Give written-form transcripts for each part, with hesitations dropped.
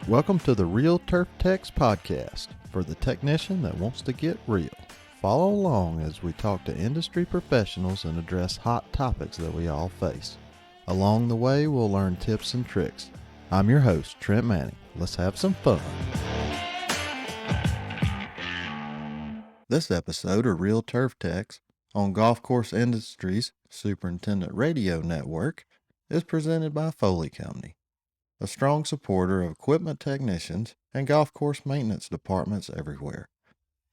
Welcome to the Real Turf Techs podcast for the technician that wants to get real. Follow along as we talk to industry professionals and address hot topics that we all face. Along the way, we'll learn tips and tricks. I'm your host, Trent Manning. Let's have some fun. This episode of Real Turf Techs on Golf Course Industries Superintendent Radio Network is presented by Foley Company, a strong supporter of equipment technicians and golf course maintenance departments everywhere.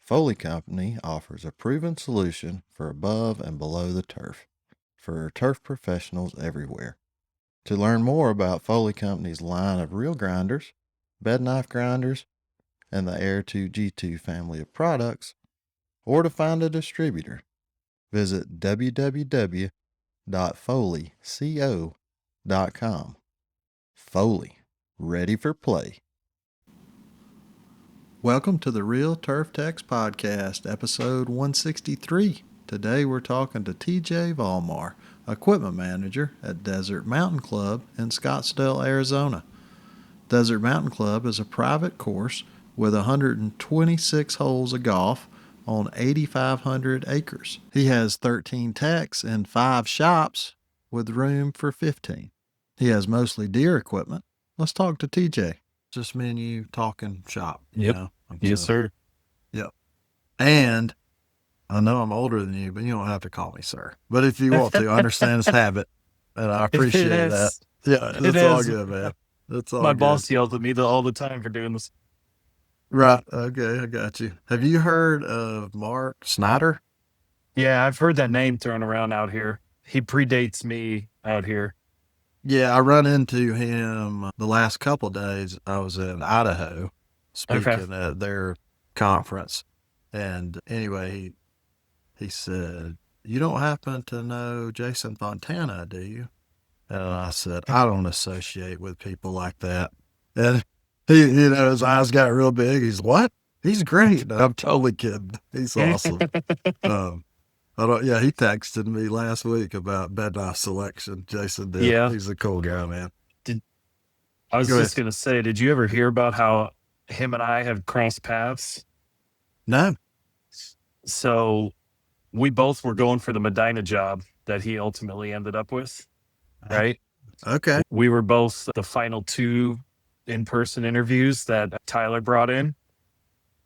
Foley Company offers a proven solution for above and below the turf for turf professionals everywhere. To learn more about Foley Company's line of reel grinders, bed knife grinders, and the Air 2 G2 family of products, or to find a distributor, visit www.foleyco.com. Foley, ready for play. Welcome to the Real Turf Techs podcast, episode 163. Today we're talking to TJ Vollmar, equipment manager at Desert Mountain Club in Scottsdale, Arizona. Desert Mountain Club is a private course with 126 holes of golf on 8,500 acres. He has 13 techs and 5 shops with room for 15. He has mostly deer equipment. Let's talk to TJ. Just me and you talking shop. Yep. Yes, sir. Yep. And I know I'm older than you, but you don't have to call me sir. But if you want to, I understand his habit, and I appreciate that. Yeah, it's all good, man. It's all My good. boss yells at me all the time for doing this. Right. Okay, I got you. Have you heard of Mark Snyder? Yeah, I've heard that name thrown around out here. He predates me out here. Yeah, I run into him the last couple of days. I was in Idaho speaking at their conference. And anyway, he said, "You don't happen to know Jason Fontana, do you?" And I said, "I don't associate with people like that." And he, his eyes got real big. He's, "What? He's great." And I'm totally kidding. He's awesome. He texted me last week about bed knife selection. Jason did. Yeah. He's a cool guy, man. I was just going to say, did you ever hear about how him and I have crossed paths? No. So we both were going for the Medina job that he ultimately ended up with, right? Okay. We were both the final 2 in-person interviews that Tyler brought in.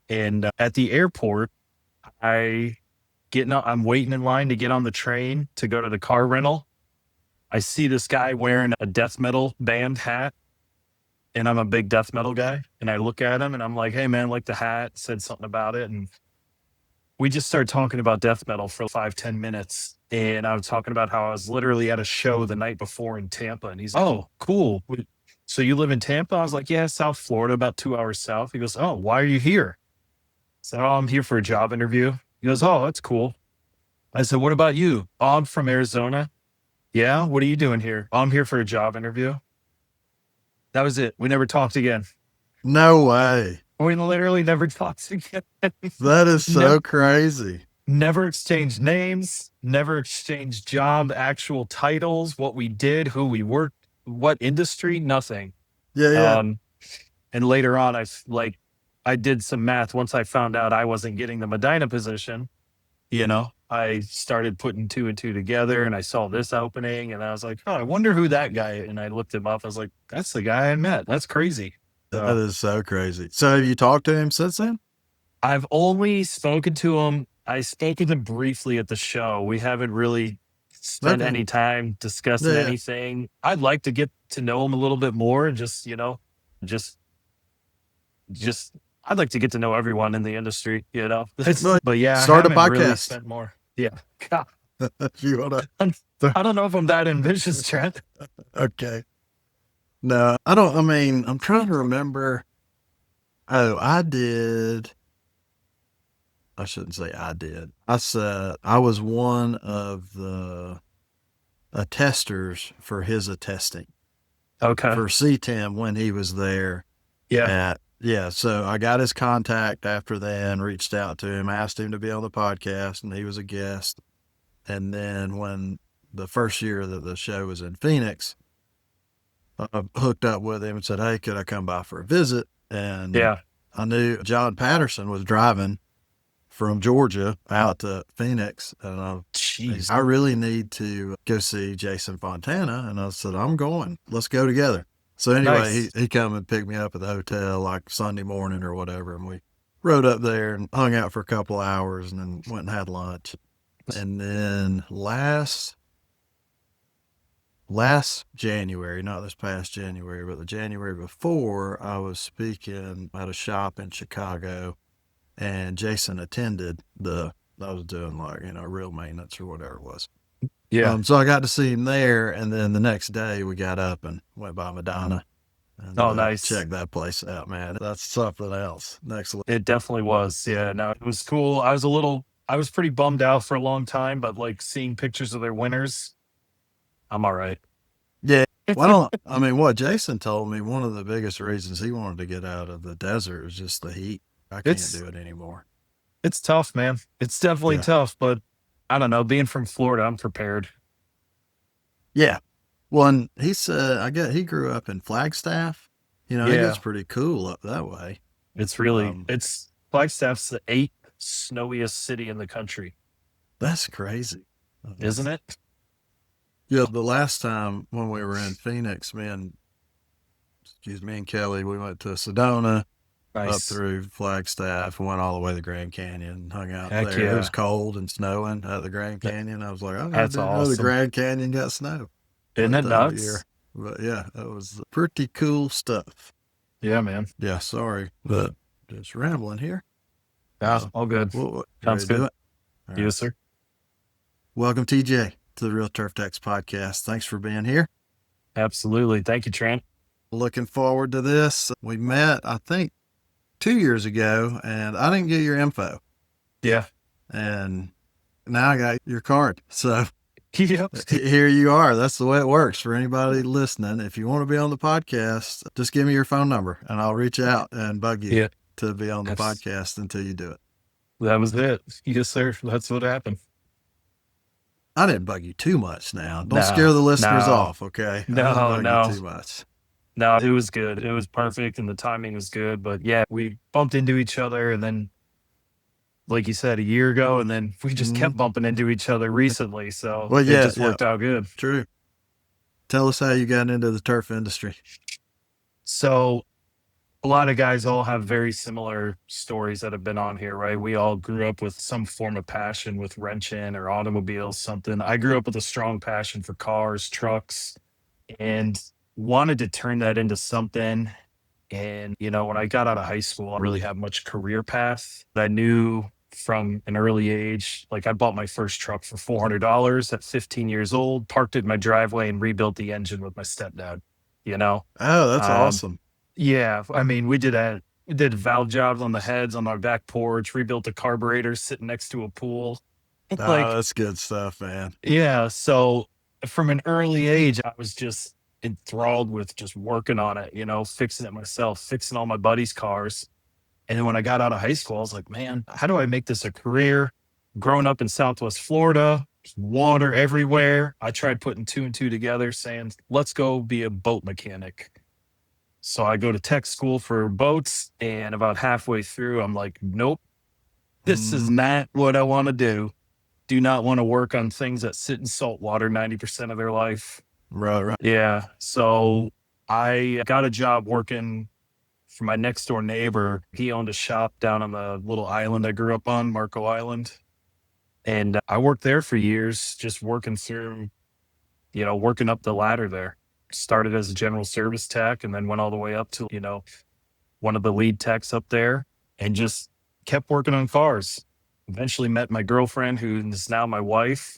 And at the airport, I'm waiting in line to get on the train to go to the car rental. I see this guy wearing a death metal band hat, and I'm a big death metal guy. And I look at him and I'm like, "Hey man, like the hat," said something about it. And we just started talking about death metal for 5-10 minutes. And I was talking about how I was literally at a show the night before in Tampa. And he's like, "Oh, cool. So you live in Tampa?" I was like, "Yeah, South Florida, about 2 hours south." He goes, "Oh, why are you here?" I said, "Oh, I'm here for a job interview." He goes, "Oh, that's cool." I said, "What about you?" "Oh, I'm from Arizona." "Yeah? What are you doing here?" "Oh, I'm here for a job interview." That was it. We never talked again. No way. We literally never talked again. That is so crazy. Never exchanged names, never exchanged job, actual titles, what we did, who we worked, what industry, nothing. Yeah. And later on, I did some math. Once I found out I wasn't getting the Medina position, I started putting 2 and 2 together, and I saw this opening, and I was like, "Oh, I wonder who that guy is." And I looked him up. I was like, "That's the guy I met. That's crazy." That is so crazy. So have you talked to him since then? I've only spoken to him. I spoke with him briefly at the show. We haven't really spent any time discussing anything. I'd like to get to know him a little bit more, and just I'd like to get to know everyone in the industry, But yeah, start a I haven't podcast. really spent more. Yeah. God. You wanna? I don't know if I'm that ambitious, Trent. Okay. No, I don't. I mean, I'm trying to remember. Oh, I did. I shouldn't say I did. I said I was one of the attesters for his attesting. Okay. For CTEM when he was there. Yeah. So I got his contact after then, reached out to him, asked him to be on the podcast, and he was a guest. And then when the first year that the show was in Phoenix, hooked up with him and said, "Hey, could I come by for a visit?" And Yeah. I knew John Patterson was driving from Georgia out to Phoenix, and Jeez. I really need to go see Jason Fontana. And I said, "I'm going. Let's go together." So anyway, Nice. he come and picked me up at the hotel like Sunday morning or whatever, and we rode up there and hung out for a couple of hours, and then went and had lunch. And then last January, not this past January, but the January before, I was speaking at a shop in Chicago, and Jason attended I was doing like, real maintenance or whatever it was. Yeah. So I got to see him there, and then the next day we got up and went by Madonna and Oh, nice. checked that place out, man. That's something else. Next level. It definitely was. Yeah. No, it was cool. I was pretty bummed out for a long time, but like seeing pictures of their winners, I'm all right. Yeah. Well, I mean, what Jason told me, one of the biggest reasons he wanted to get out of the desert was just the heat. I can't It's do it anymore. it's tough, man. It's definitely Yeah. tough, but I don't know. Being from Florida, I'm prepared. Yeah. Well, and he said, I guess he grew up in Flagstaff. It Yeah. gets pretty cool up that way. It's really it's Flagstaff's the 8th snowiest city in the country, That's crazy. isn't it? Yeah. The last time when we were in Phoenix, me and Kelly, we went to Sedona, up Nice. through Flagstaff, and went all the way to the Grand Canyon and hung out Heck there. It was yeah. cold and snowing at the Grand That- Canyon. I was like, I That's didn't know the awesome. Grand Canyon got snow Isn't that it time of year. nuts? But yeah, that was pretty cool stuff. Yeah, man. Yeah, sorry, but just rambling here. Yeah, all good. Well, Sounds ready to do good. it? All right. Yes, sir. Welcome, TJ, to the Real Turf Techs podcast. Thanks for being here. Absolutely. Thank you, Trent. Looking forward to this. We met, I think, 2 years ago, and I didn't get your info. Yeah. And now I got your card. So Yep. here you are. That's the way it works for anybody listening. If you want to be on the podcast, just give me your phone number and I'll reach out and bug you Yeah. to be on the Abs- podcast until you do it. That was it. Yes, sir. That's what happened. I didn't bug you too much now. Don't No, scare the listeners no. off, okay? I No, didn't bug no. you too much. No, it was good. It was perfect and the timing was good. But yeah, we bumped into each other and then, like you said, a year ago, and then we just kept bumping into each other recently. So Well, it yeah, just worked out good. True. Tell us how you got into the turf industry. So a lot of guys all have very similar stories that have been on here, right? We all grew up with some form of passion with wrenching or automobiles, something. I grew up with a strong passion for cars, trucks, and wanted to turn that into something. And, when I got out of high school, I didn't really have much career path. I knew from an early age, like I bought my first truck for $400 at 15 years old, parked it in my driveway and rebuilt the engine with my stepdad, Oh, that's awesome. Yeah. I mean, we did valve jobs on the heads on our back porch, rebuilt the carburetor sitting next to a pool. Oh, that's good stuff, man. Yeah. So from an early age, I was just enthralled with just working on it, fixing it myself, fixing all my buddies' cars. And then when I got out of high school, I was like, man, how do I make this a career? Growing up in Southwest Florida, water everywhere. I tried putting 2 and 2 together, saying, let's go be a boat mechanic. So I go to tech school for boats, and about halfway through, I'm like, nope, this is not what I want to do. Do not want to work on things that sit in salt water 90% of their life. Right. Yeah. So I got a job working for my next door neighbor. He owned a shop down on the little island I grew up on, Marco Island. And I worked there for years, just working through, working up the ladder there. Started as a general service tech and then went all the way up to, one of the lead techs up there and just kept working on cars. Eventually met my girlfriend, who is now my wife.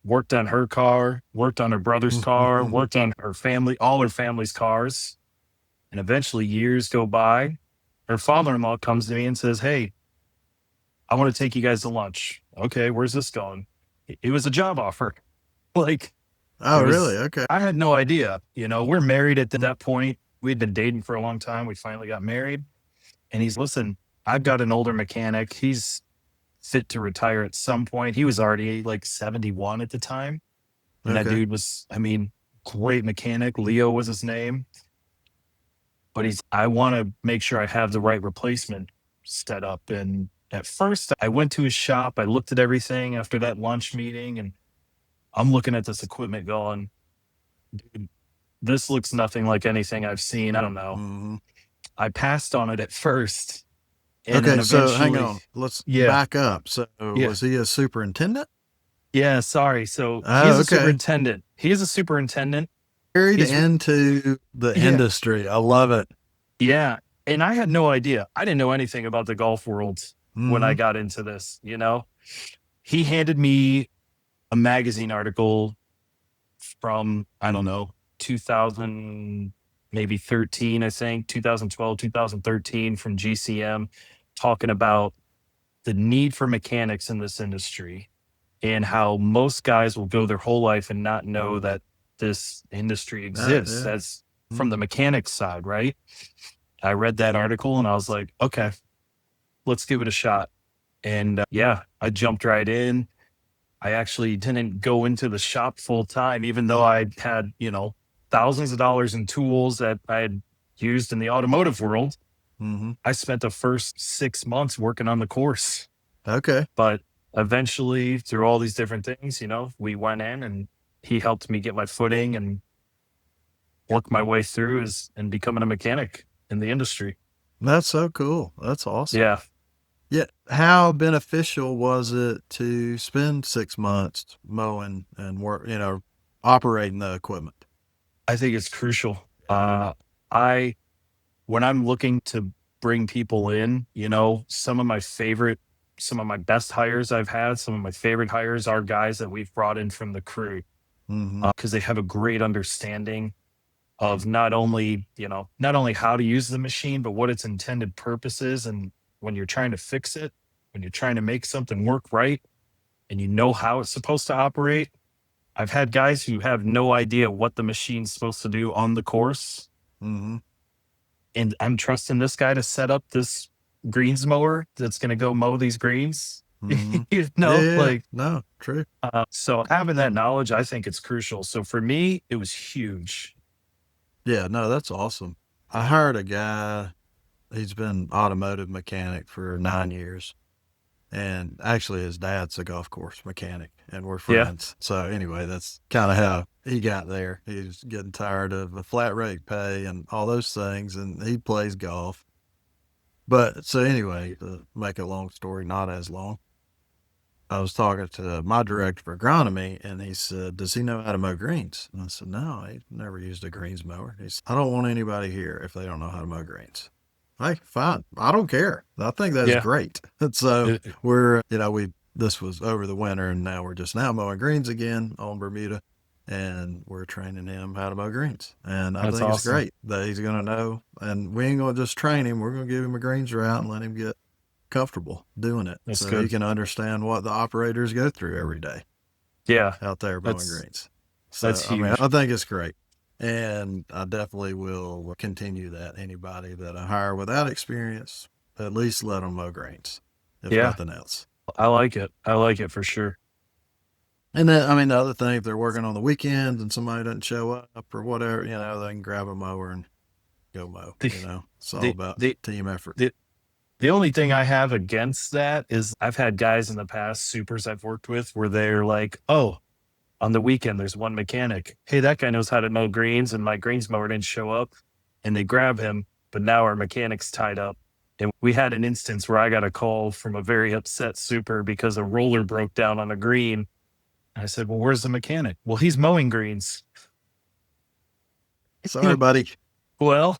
Worked on her car, worked on her brother's car, worked on her family, all her family's cars. And eventually years go by. Her father-in-law comes to me and says, hey, I want to take you guys to lunch. Okay, where's this going? It was a job offer. Like, oh, really? Okay. I had no idea. We're married at that point. We'd been dating for a long time. We finally got married. And he's, listen, I've got an older mechanic. He's fit to retire at some point. He was already like 71 at the time. And that dude was, great mechanic. Leo was his name. But I want to make sure I have the right replacement set up. And at first, I went to his shop. I looked at everything after that lunch meeting, and I'm looking at this equipment going, dude, this looks nothing like anything I've seen. I don't know. Mm-hmm. I passed on it at first. And then Okay, so hang eventually, on. Let's yeah, back up. So yeah, was he a superintendent? yeah. Sorry. So he's Oh, a okay. superintendent. He is a superintendent. Carried He's, into the yeah, industry. I love it. yeah. And I had no idea. I didn't know anything about the golf world when I Mm-hmm. got into this, you know? He handed me a magazine article from, I don't know, 2000, maybe 13, I think, 2012, 2013 from GCM, talking about the need for mechanics in this industry and how most guys will go their whole life and not know that this industry exists. Yeah. That's from the mechanics side, right? I read that article and I was like, okay, let's give it a shot. And yeah, I jumped right in. I actually didn't go into the shop full time, even though I had, thousands of dollars in tools that I had used in the automotive world. Mm-hmm. I spent the first 6 months working on the course. Okay. But eventually, through all these different things, we went in and he helped me get my footing and work my way through and becoming a mechanic in the industry. That's so cool. That's awesome. Yeah. Yeah. How beneficial was it to spend 6 months mowing and work, operating the equipment? I think it's crucial. When I'm looking to bring people in, some of my best hires I've had, some of my favorite hires are guys that we've brought in from the crew Mm-hmm. because they have a great understanding of not only how to use the machine, but what its intended purpose is. And when you're trying to fix it, when you're trying to make something work right, and you know how it's supposed to operate. I've had guys who have no idea what the machine's supposed to do on the course. Mm-hmm. And I'm trusting this guy to set up this greens mower that's going to go mow these greens. Mm-hmm. Like, no, true. So having that knowledge, I think it's crucial. So for me, it was huge. Yeah, no, that's awesome. I hired a guy, he's been automotive mechanic for 9 years. And actually his dad's a golf course mechanic and we're Yeah. friends. So anyway, that's kind of how he got there. He was getting tired of the flat rate pay and all those things. And he plays golf. But so anyway, to make a long story not as long, I was talking to my director for agronomy and he said, does he know how to mow greens? And I said, no, he's never used a greens mower. He said, I don't want anybody here if they don't know how to mow greens. Hey, fine. I don't care. I think that's great. And so we're, this was over the winter and now we're just now mowing greens again on Bermuda and we're training him how to mow greens. And I think it's great that he's going to know, and we ain't going to just train him. We're going to give him a greens route and let him get comfortable doing it. That's so good. he can understand what the operators go through every day. Yeah. Out there mowing greens. So, that's huge. I think it's great. And I definitely will continue that. Anybody that I hire without experience, at least let them mow greens, if nothing else. I like it. I like it for sure. And then, the other thing, if they're working on the weekends and somebody doesn't show up or whatever, they can grab a mower and go mow. It's all about team effort. The only thing I have against that is I've had guys in the past, supers I've worked with, where they're like, oh, on the weekend, there's one mechanic. Hey, that guy knows how to mow greens and my greens mower didn't show up. And they grab him, but now our mechanic's tied up. And we had an instance where I got a call from a very upset super because a roller broke down on a green. I said, well, where's the mechanic? Well, he's mowing greens. Sorry, buddy. Well,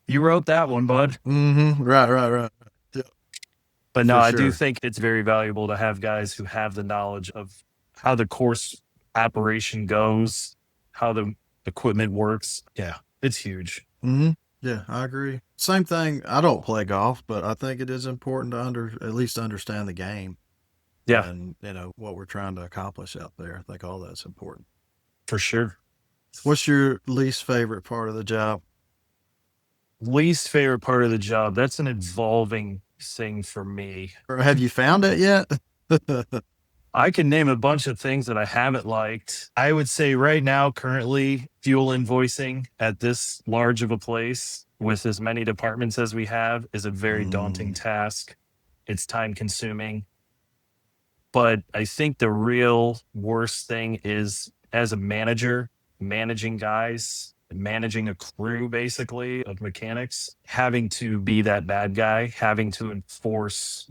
you wrote that one, bud. Mm-hmm. Right. Yeah. But no, I do think it's very valuable to have guys who have the knowledge of how the course operation goes, how the equipment works. Yeah, it's huge. Mm-hmm. Yeah, I agree. Same thing. I don't play golf, but I think it is important to at least understand the game. Yeah. And, what we're trying to accomplish out there. I think all that's important. For sure. What's your least favorite part of the job? Least favorite part of the job? That's an evolving thing for me. Or have you found it yet? I can name a bunch of things that I haven't liked. I would say right now, currently, fuel invoicing at this large of a place with as many departments as we have is a very daunting task. It's time consuming. But I think the real worst thing is, as a manager, managing guys, managing a crew basically of mechanics, having to be that bad guy, having to enforce,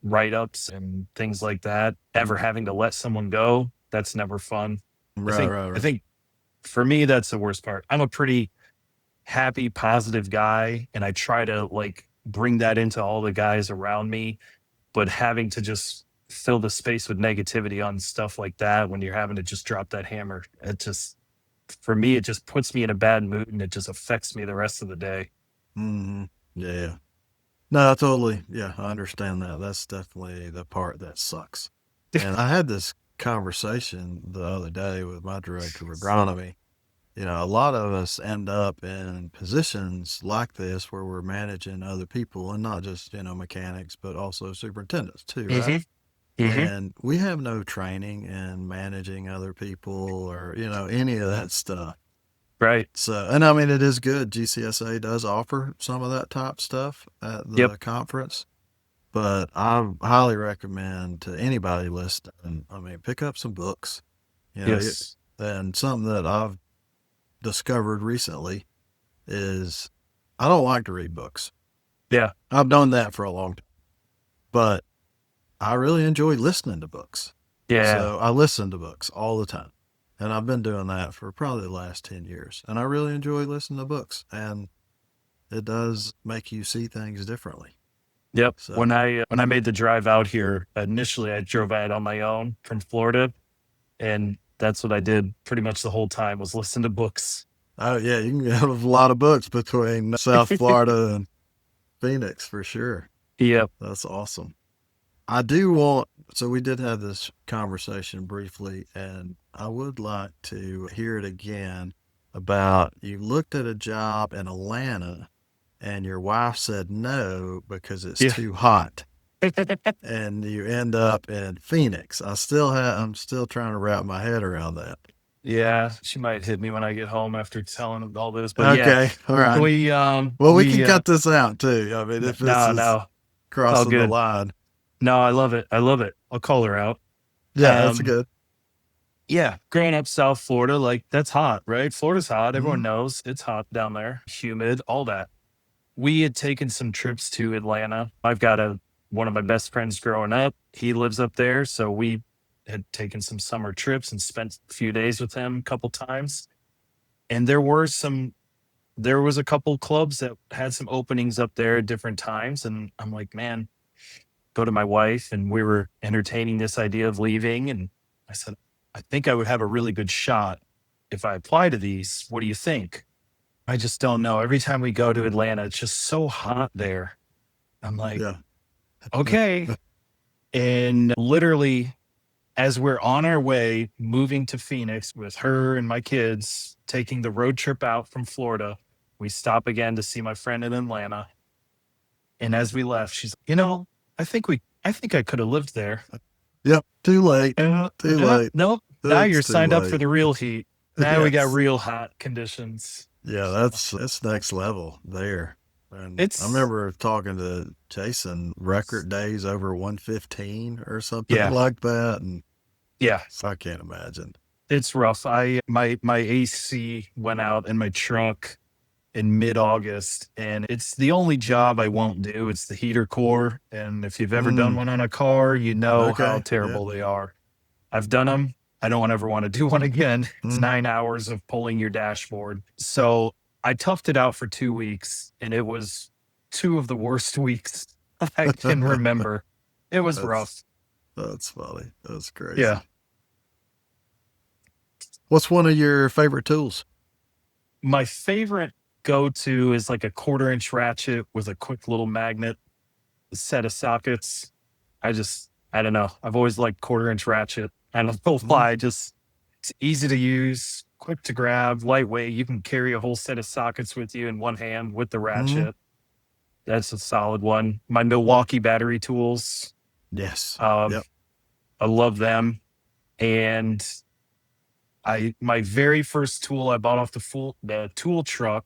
write-ups and things like that, ever having to let someone go, that's never fun. I Right, think right, I right. think for me that's the worst part. I'm a pretty happy, positive guy, and I try to like bring that into all the guys around me, but having to just fill the space with negativity on stuff like that when you're having to just drop that hammer, it just, for me, it just puts me in a bad mood and it just affects me the rest of the day. Yeah. No, I totally, I understand that. That's definitely the part that sucks. And I had this conversation the other day with my director of agronomy. A lot of us end up in positions like this where we're managing other people and not just, mechanics, but also superintendents too, right? Hmm. And we have no training in managing other people or, any of that stuff. Right. So, and I mean, it is good. GCSA does offer some of that type stuff at Yep. the conference, but I highly recommend to anybody listening, I mean, pick up some books, Yes. and something that I've discovered recently is I don't like to read books. Yeah. I've done that for a long time, but I really enjoy listening to books. Yeah. So I listen to books all the time. And I've been doing that for probably the last 10 years. And I really enjoy listening to books. And it does make you see things differently. Yep. So, When I made the drive out here, initially I drove out on my own from Florida, and that's what I did pretty much the whole time, was listen to books. oh, yeah, you can have a lot of books between South Florida and Phoenix for sure. Yep. That's awesome. I do want, so we did have this conversation briefly, and I would like to hear it again about you looked at a job in Atlanta and your wife said no because it's Yeah. too hot and you end up in Phoenix. I'm still trying to wrap my head around that. Yeah, she might hit me when I get home after telling all this, but yeah, Okay. All right. Well, we can we cut this out too. I mean, if this is no, it's all crossing the good. line. No, I love it. I love it. I'll call her out. Yeah, that's good. Yeah, growing up South Florida, like that's hot, right? Florida's hot. Everyone Mhm. knows it's hot down there, humid, all that. We had taken some trips to Atlanta. I've got one of my best friends growing up. He lives up there, so we had taken some summer trips and spent a few days with him a couple times. And there was a couple clubs that had some openings up there at different times. And I'm like, man, go to my wife, and we were entertaining this idea of leaving. And I said, I think I would have a really good shot if I apply to these. What do you think? I just don't know. Every time we go to Atlanta, it's just so hot there. I'm like, Yeah. okay. And literally, as we're on our way moving to Phoenix with her and my kids, taking the road trip out from Florida, we stop again to see my friend in Atlanta. And as we left, she's like, I think I could have lived there. Yep. Too late. Too late. Nope. Now It's you're too signed up for late. the real heat. Now we got Yes. real hot conditions. Yeah, that's next level there. And I It's remember talking to Jason, record days over 115 or something yeah, like that. And yeah. so I can't imagine. It's rough. My AC went out in my truck in mid-August, and it's the only job I won't do. It's the heater core, and if you've ever done one on a car, you know how Okay. Yeah. terrible they are. I've done them. I don't ever want to do one again. It's 9 hours of pulling your dashboard. So I toughed it out for 2 weeks, and it was two of the worst weeks I can remember. It was rough. That's funny. That's crazy. Yeah. What's one of your favorite tools? My favorite go-to is like a 1/4-inch ratchet with a quick little magnet, a set of sockets. I don't know. I've always liked 1/4-inch ratchet. I don't know why. It's easy to use, quick to grab, lightweight. You can carry a whole set of sockets with you in one hand with the ratchet. That's a solid one. My Milwaukee battery tools. Yes. Um, Yep. I love them. And my very first tool I bought off the tool truck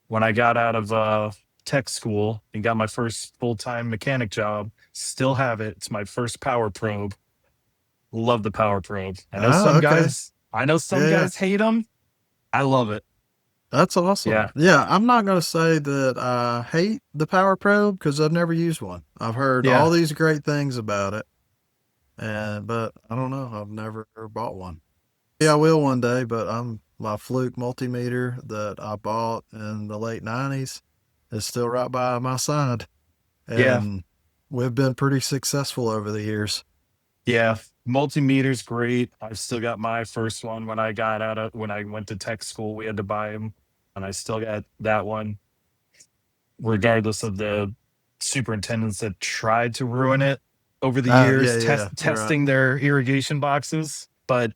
when I got out of tech school and got my first full-time mechanic job. Still have it. It's my first power probe. Love the power probe. Oh, okay. I know some Yeah, yeah. guys hate them. I love it. That's awesome. Yeah. Yeah, I'm not going to say that I hate the Power Probe because I've never used one. I've heard all Yeah. these great things about it, but I don't know. I've never bought one. Yeah, I will one day, but my Fluke multimeter that I bought in the late 90s is still right by my side, Yeah. and we've been pretty successful over the years. Yeah. Multimeter's great. I've still got my first one when I went to tech school. We had to buy them, and I still got that one, regardless of the superintendents that tried to ruin it over the Oh, yeah, years, yeah, right. testing their irrigation boxes. But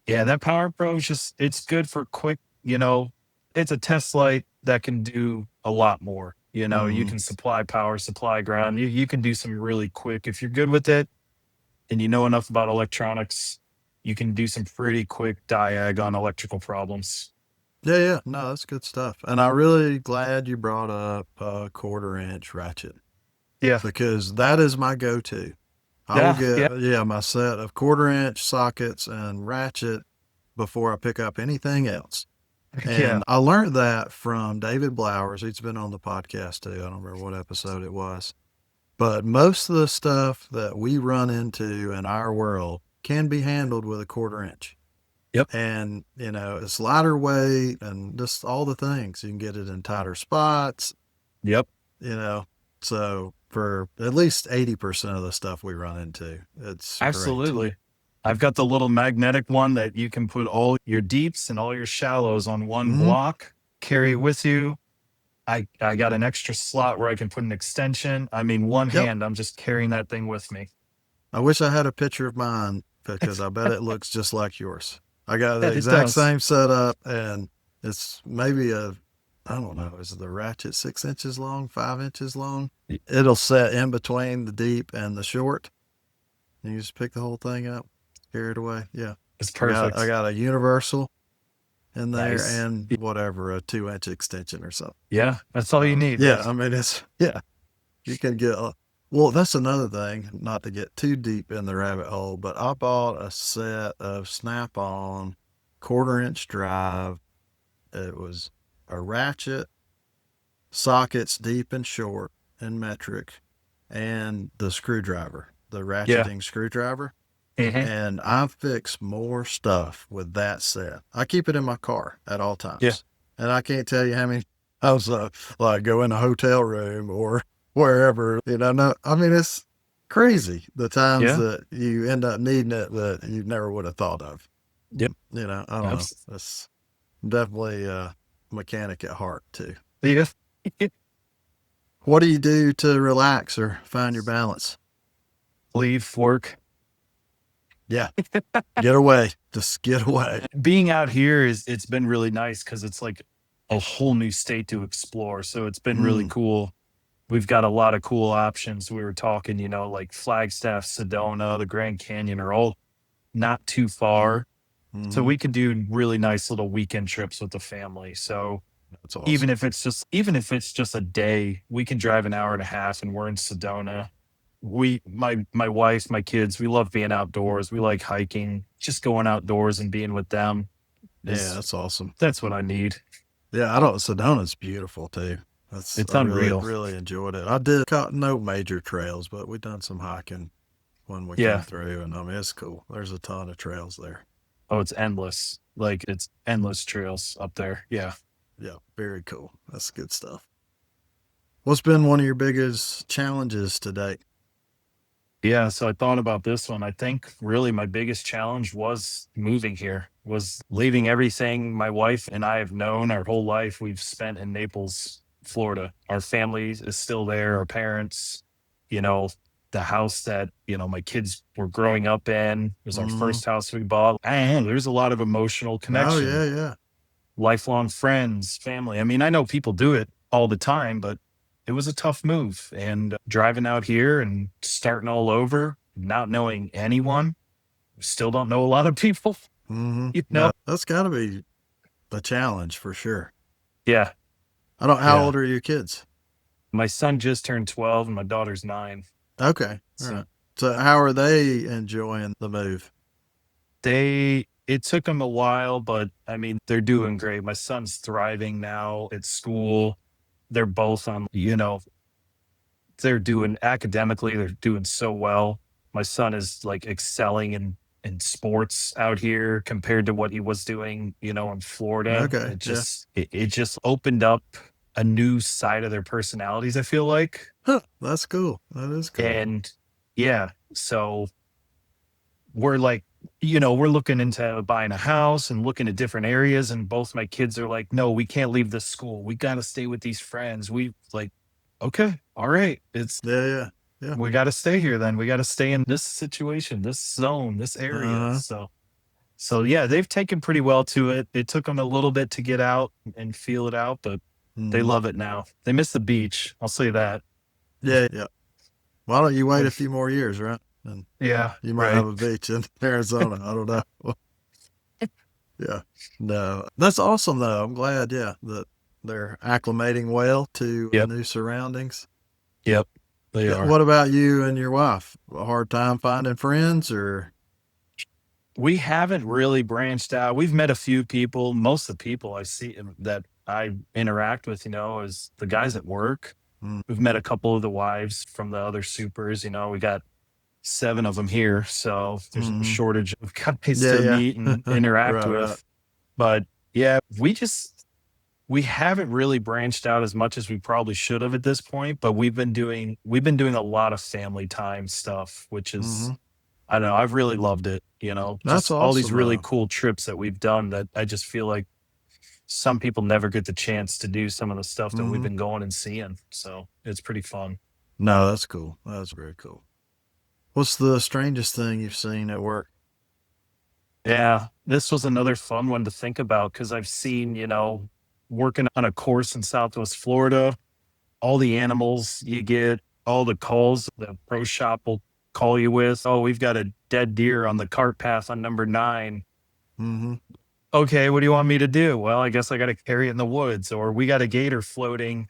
yeah, that Power Pro is it's good for quick, it's a test light that can do a lot more. You Mhm. can supply power, supply ground. You can do some really quick, if you're good with it and you know enough about electronics, you can do some pretty quick diag on electrical problems. Yeah, yeah. No, that's good stuff. And I'm really glad you brought up a 1/4 inch ratchet Yeah. because that is my go-to. I will Yeah. Yeah. get, yeah, my set of 1/4 inch sockets and ratchet before I pick up anything else. Yeah. And I learned that from David Blowers. He's been on the podcast too. I don't remember what episode it was. But most of the stuff that we run into in our world can be handled with a 1/4 inch. Yep. And, it's lighter weight and just all the things. You can get it in tighter spots, Yep. you know. So for at least 80% of the stuff we run into, it's great. Absolutely. I've got the little magnetic one that you can put all your deeps and all your shallows on one Hmm. block, carry it with you. I got an extra slot where I can put an extension. I mean, one Yep. hand, I'm just carrying that thing with me. I wish I had a picture of mine because I bet it looks just like yours. I got the It exact does. same setup, and it's maybe I don't know, is the ratchet 6 inches long, 5 inches long? It'll set in between the deep and the short. And you just pick the whole thing up, carry it away. Yeah. It's I perfect. got a universal in there Nice. and whatever, a 2 inch extension or something. Yeah, that's all you need, Yeah, right? I mean, yeah, you can get, well, that's another thing, not to get too deep in the rabbit hole, but I bought a set of Snap on 1/4 inch drive. It was a ratchet, sockets deep and short and metric, and the screwdriver, the Yeah. ratcheting screwdriver. Hmm. And I fix more stuff with that set. I keep it in my car at all Yeah. times. And I can't tell you how many times like go in a hotel room or wherever, no, I mean, it's crazy the times Yeah. that you end up needing it that you never would have thought of. Yep. I don't know. Abs- That's definitely a mechanic at heart too. Yeah. What do you do to relax or find your balance? Leave work. Yeah. Get away. Just get away. Being out here it's been really nice because it's like a whole new state to explore. So it's been really Mm, cool. We've got a lot of cool options. We were talking, like Flagstaff, Sedona, the Grand Canyon are all not too far. So hmm. we could do really nice little weekend trips with the family. So That's awesome. even if it's just a day, we can drive an hour and a half and we're in Sedona. My wife, my kids, we love being outdoors. We like hiking, just going outdoors and being with them Yeah, is that's awesome. that's what I need. Yeah, I don't Sedona's beautiful too. It's I really, unreal. really enjoyed it. I did cut no major trails, but we done some hiking when we come Yeah. through, and I mean it's cool. There's a ton of trails there. Oh, it's endless. Like it's endless trails up there. Yeah. Yeah, very cool. That's good stuff. What's been one of your biggest challenges to date? Yeah, so I thought about this one. I think really my biggest challenge was moving here, was leaving everything my wife and I have known our whole life. We've spent in Naples, Florida. Our family is still there, our parents, you know, the house that, my kids were growing up in was our Mm. first house we bought. And there's a lot of emotional Oh connection, yeah, yeah. lifelong friends, family. I mean, I know people do it all the time, but it was a tough move. And driving out here and starting all over, not knowing anyone. Still don't know a lot of people. Mm-hmm. You know? No, that's got to be a challenge for sure. Yeah. How Yeah. old are your kids? My son just turned 12 and my daughter's 9. Okay. All So right. So how are they enjoying the move? it took them a while, but I mean, they're doing great. My son's thriving now at school. They're both on, they're doing academically, they're doing so well. My son is like excelling in sports out here compared to what he was doing, in Florida. Okay. It just opened up a new side of their personalities, I feel like. Huh, that's cool. That is cool. And yeah, so we're like, we're looking into buying a house and looking at different areas. And both my kids are like, no, we can't leave this school. We got to stay with these friends. We like, okay, all right. Yeah. We got to stay here then. We got to stay in this situation, this zone, this area. So yeah, they've taken pretty well to it. It took them a little bit to get out and feel it out, but they love it now. They miss the beach. I'll say that. Yeah. Why don't you wait a few more years, right? And yeah, you might have a beach in Arizona. I don't know. Yeah. No, that's awesome though. I'm glad, that they're acclimating well to new surroundings. Yep. They are. What about you and your wife? A hard time finding friends, or? We haven't really branched out. We've met a few people. Most of the people I see that I interact with, is the guys at work. We've met a couple of the wives from the other supers. We got 7 of them here, so there's a shortage of guys to meet and interact with. Right. But yeah, we haven't really branched out as much as we probably should have at this point. But we've been doing a lot of family time stuff, which is I don't know. I've really loved it. That's just awesome, all these really though. cool trips that we've done that I just feel like some people never get the chance to do some of the stuff that we've been going and seeing. So it's pretty fun. No, that's cool. That's very cool. What's the strangest thing you've seen at work? Yeah, this was another fun one to think about because I've seen, working on a course in Southwest Florida, all the animals you get, all the calls the pro shop will call you with. Oh, we've got a dead deer on the cart path on number 9. Okay, what do you want me to do? Well, I guess I got to carry it in the woods, or we got a gator floating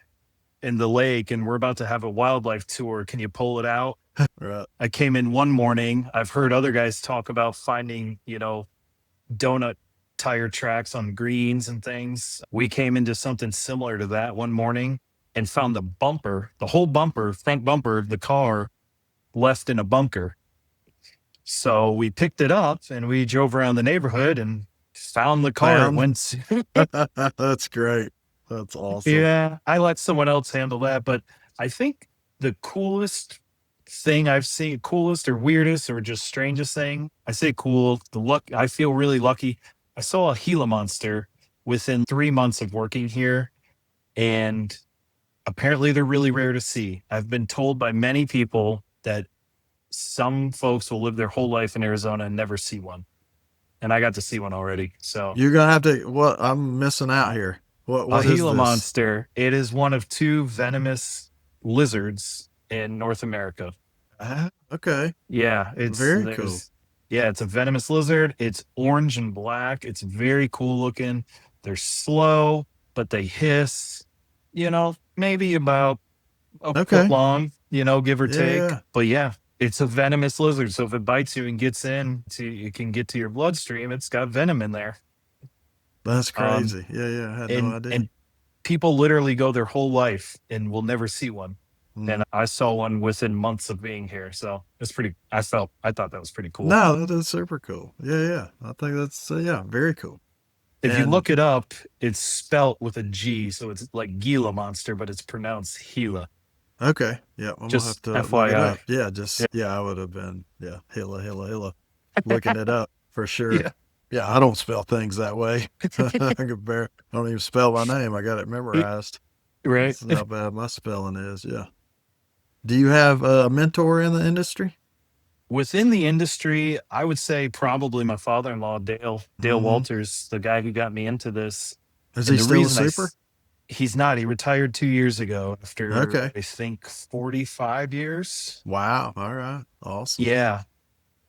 in the lake and we're about to have a wildlife tour. Can you pull it out? Right. I came in one morning. I've heard other guys talk about finding, donut tire tracks on greens and things. We came into something similar to that one morning and found the whole bumper, front bumper of the car left in a bunker. So we picked it up and we drove around the neighborhood and found the car. That's great. That's awesome. Yeah, I let someone else handle that. But I think the coolest thing I've seen, coolest or weirdest or just strangest thing, I say cool, I feel really lucky. I saw a Gila monster within 3 months of working here. And apparently they're really rare to see. I've been told by many people that some folks will live their whole life in Arizona and never see one. And I got to see one already. So you're going to have to, what I'm missing out here. What a is Gila this? monster. It is one of 2 venomous lizards in North America. Okay. Yeah. It's very cool. Yeah. It's a venomous lizard. It's orange and black. It's very cool looking. They're slow, but they hiss, maybe about a foot long, give or take. But yeah, it's a venomous lizard. So if it bites you and gets in, it can get to your bloodstream. It's got venom in there. That's crazy. I had no idea. And people literally go their whole life and will never see one. And I saw one within months of being here. So it's I thought that was pretty cool. No, that is super cool. Yeah. I think that's, very cool. If you look it up, it's spelt with a G. So it's like Gila monster, but it's pronounced Gila. Okay. Yeah. I'm just gonna have to FYI. Yeah, I would have been, Gila, looking it up for sure. Yeah. Yeah, I don't spell things that way. I don't even spell my name. I got it memorized. Right. That's how bad my spelling is. Yeah. Do you have a mentor in the industry? Within the industry, I would say probably my father-in-law, Dale Walters, the guy who got me into this. Is he still a super? He's not. He retired 2 years ago after, Okay. I think, 45 years. Wow. All right. Awesome. Yeah.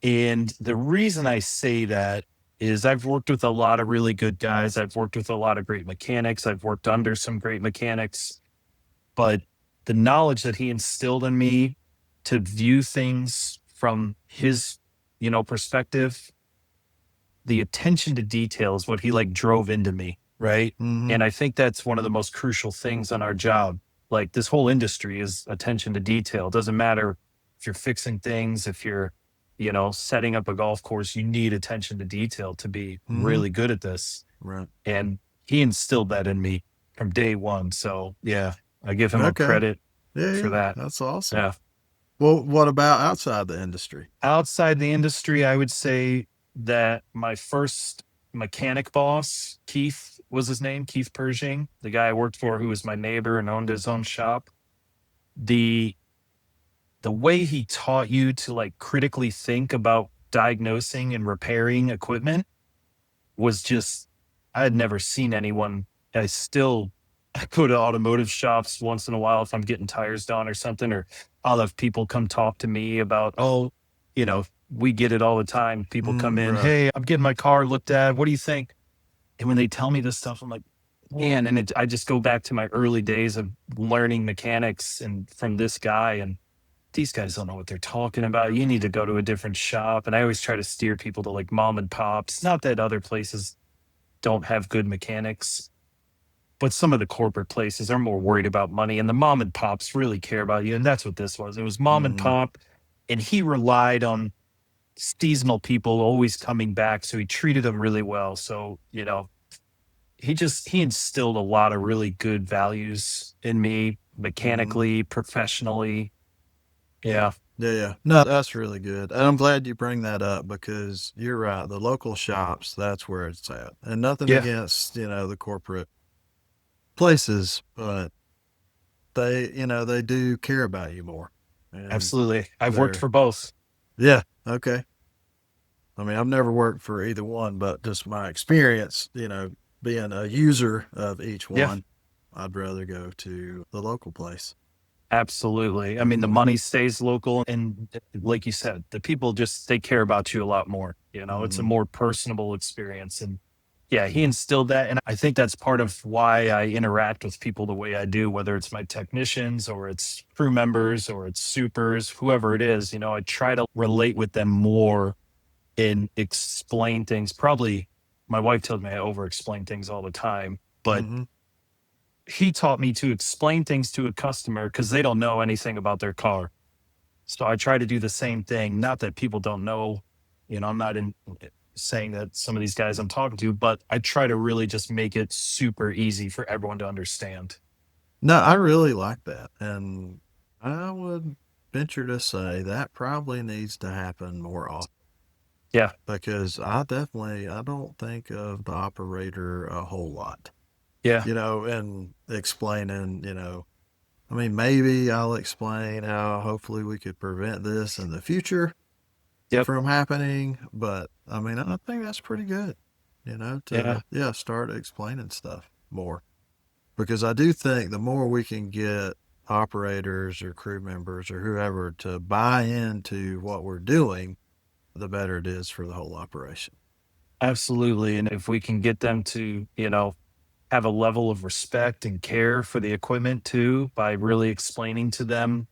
And the reason I say that is I've worked with a lot of really good guys. I've worked with a lot of great mechanics. I've worked under some great mechanics. But the knowledge that he instilled in me to view things from his, perspective, the attention to detail is what he like drove into me, right? Mm-hmm. And I think that's one of the most crucial things on our job. Like this whole industry is attention to detail. It doesn't matter if you're fixing things, if you're, setting up a golf course, you need attention to detail to be Mm-hmm. really good at this. Right. And he instilled that in me from day one. So yeah, I give him a Okay. credit Yeah. for Yeah. that. That's awesome. Yeah. Well, what about outside the industry? Outside the industry, I would say that my first mechanic boss, Keith was his name, Keith Pershing, the guy I worked for who was my neighbor and owned his own shop. The way he taught you to like critically think about diagnosing and repairing equipment was just I had never seen anyone. I go to automotive shops once in a while if I'm getting tires done or something, or I'll have people come talk to me about, we get it all the time. People come in, Right. hey, I'm getting my car looked at. What do you think? And when they tell me this stuff, I'm like, man, and I just go back to my early days of learning mechanics and from this guy, and these guys don't know what they're talking about. You need to go to a different shop. And I always try to steer people to like mom and pops. Not that other places don't have good mechanics, but some of the corporate places are more worried about money, and the mom and pops really care about you. And that's what this was. It was mom and Mm-hmm. pop, and he relied on seasonal people always coming back. So he treated them really well. So, he instilled a lot of really good values in me mechanically, professionally. Yeah. Yeah. No, that's really good. And I'm glad you bring that up because you're right. The local shops, that's where it's at. And nothing Yeah. against, the corporate places, but they do care about you more. And Absolutely. I've worked for both. yeah. Okay. I mean, I've never worked for either one, but just my experience, being a user of each Yeah. one, I'd rather go to the local place. Absolutely. I mean, the money stays local. And like you said, the people they care about you a lot more. It's a more personable experience. And yeah, he instilled that. And I think that's part of why I interact with people the way I do, whether it's my technicians or it's crew members or it's supers, whoever it is. I try to relate with them more and explain things. Probably my wife tells me I over explain things all the time, but Mm-hmm. he taught me to explain things to a customer because they don't know anything about their car. So I try to do the same thing. Not that people don't know, I'm not saying that some of these guys I'm talking to, but I try to really just make it super easy for everyone to understand. No, I really like that. And I would venture to say that probably needs to happen more often. Yeah. Because I don't think of the operator a whole lot, Yeah. and explaining, I mean, maybe I'll explain how hopefully we could prevent this in the future Yep. from happening. But I mean, I think that's pretty good, to start explaining stuff more. Because I do think the more we can get operators or crew members or whoever to buy into what we're doing, the better it is for the whole operation. Absolutely. And if we can get them to, have a level of respect and care for the equipment too, by really explaining to them,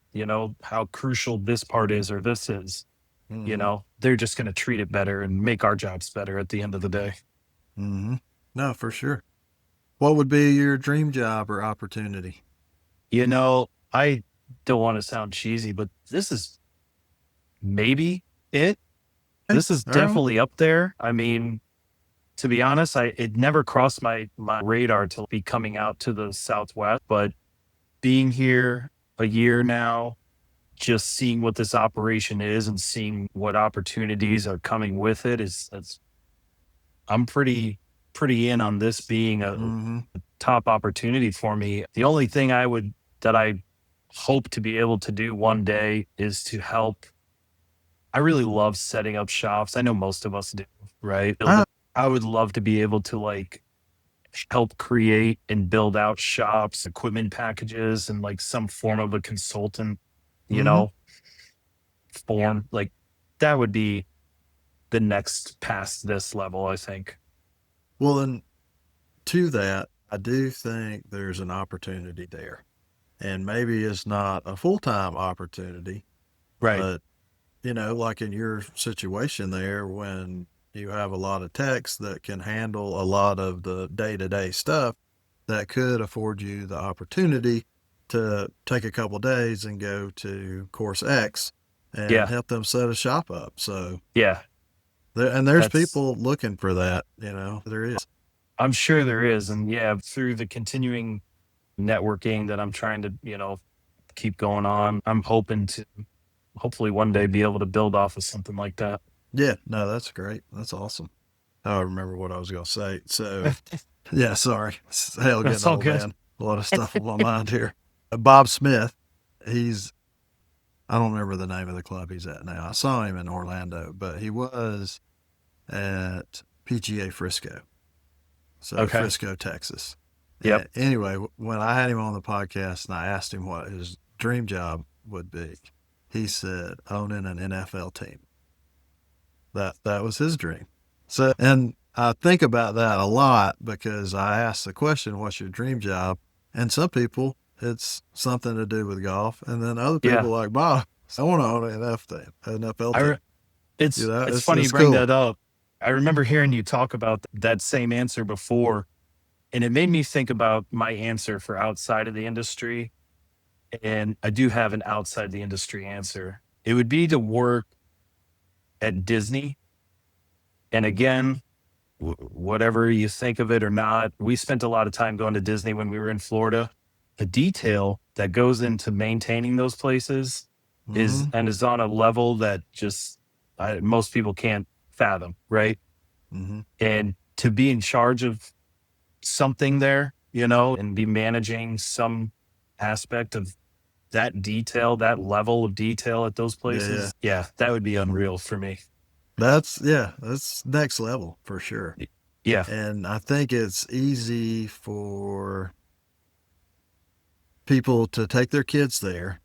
how crucial this part is or this is, Mm-hmm. they're just going to treat it better and make our jobs better at the end of the day. Mm-hmm. No, for sure. What would be your dream job or opportunity? I don't want to sound cheesy, but this is maybe it. Hey, This is all right. definitely up there. I mean, to be honest, it never crossed my radar to be coming out to the Southwest, but being here a year now, just seeing what this operation is and seeing what opportunities are coming with it I'm pretty in on this being a Mm-hmm. top opportunity for me. The only thing that I hope to be able to do one day is to help. I really love setting up shops. I know most of us do, right? I would love to be able to like help create and build out shops, equipment packages, and like some form of a consultant, you Mm-hmm. know, form. Like that would be the next past this level, I think. Well, and to that, I do think there's an opportunity there. And maybe it's not a full time opportunity, Right. but, like in your situation there, when you have a lot of techs that can handle a lot of the day to day stuff, that could afford you the opportunity to take a couple days and go to course X and Yeah. help them set a shop up. So, Yeah. there's That's, people looking for that, there is. I'm sure there is. And yeah, through the continuing networking that I'm trying to, keep going on, I'm hoping to hopefully one day be able to build off of something like that. Yeah, no, that's great. That's awesome. I don't remember what I was going to say. So, yeah, sorry. It's hell That's getting all old, good. man. A lot of stuff on my mind here. Bob Smith, he's, I don't remember the name of the club he's at now. I saw him in Orlando, but he was at PGA Frisco. So, Okay. Frisco, Texas. Yep. And anyway, when I had him on the podcast and I asked him what his dream job would be, he said owning an NFL team. That was his dream. So, and I think about that a lot because I ask the question, "What's your dream job?" And some people, it's something to do with golf, and then other Yeah. people like, "Bob, I want to own an NFL team." It's funny you It's bring cool. that up. I remember hearing you talk about that same answer before, and it made me think about my answer for outside of the industry. And I do have an outside the industry answer. It would be to work at Disney. And again, whatever you think of it or not, we spent a lot of time going to Disney when we were in Florida. The detail that goes into maintaining those places Mm-hmm. is on a level that just most people can't fathom, right? Mm-hmm. And to be in charge of something there, and be managing some aspect of that detail, that level of detail at those Yeah, places, yeah, that would be unreal for me. that's next level for sure. Yeah, And I think it's easy for people to take their kids there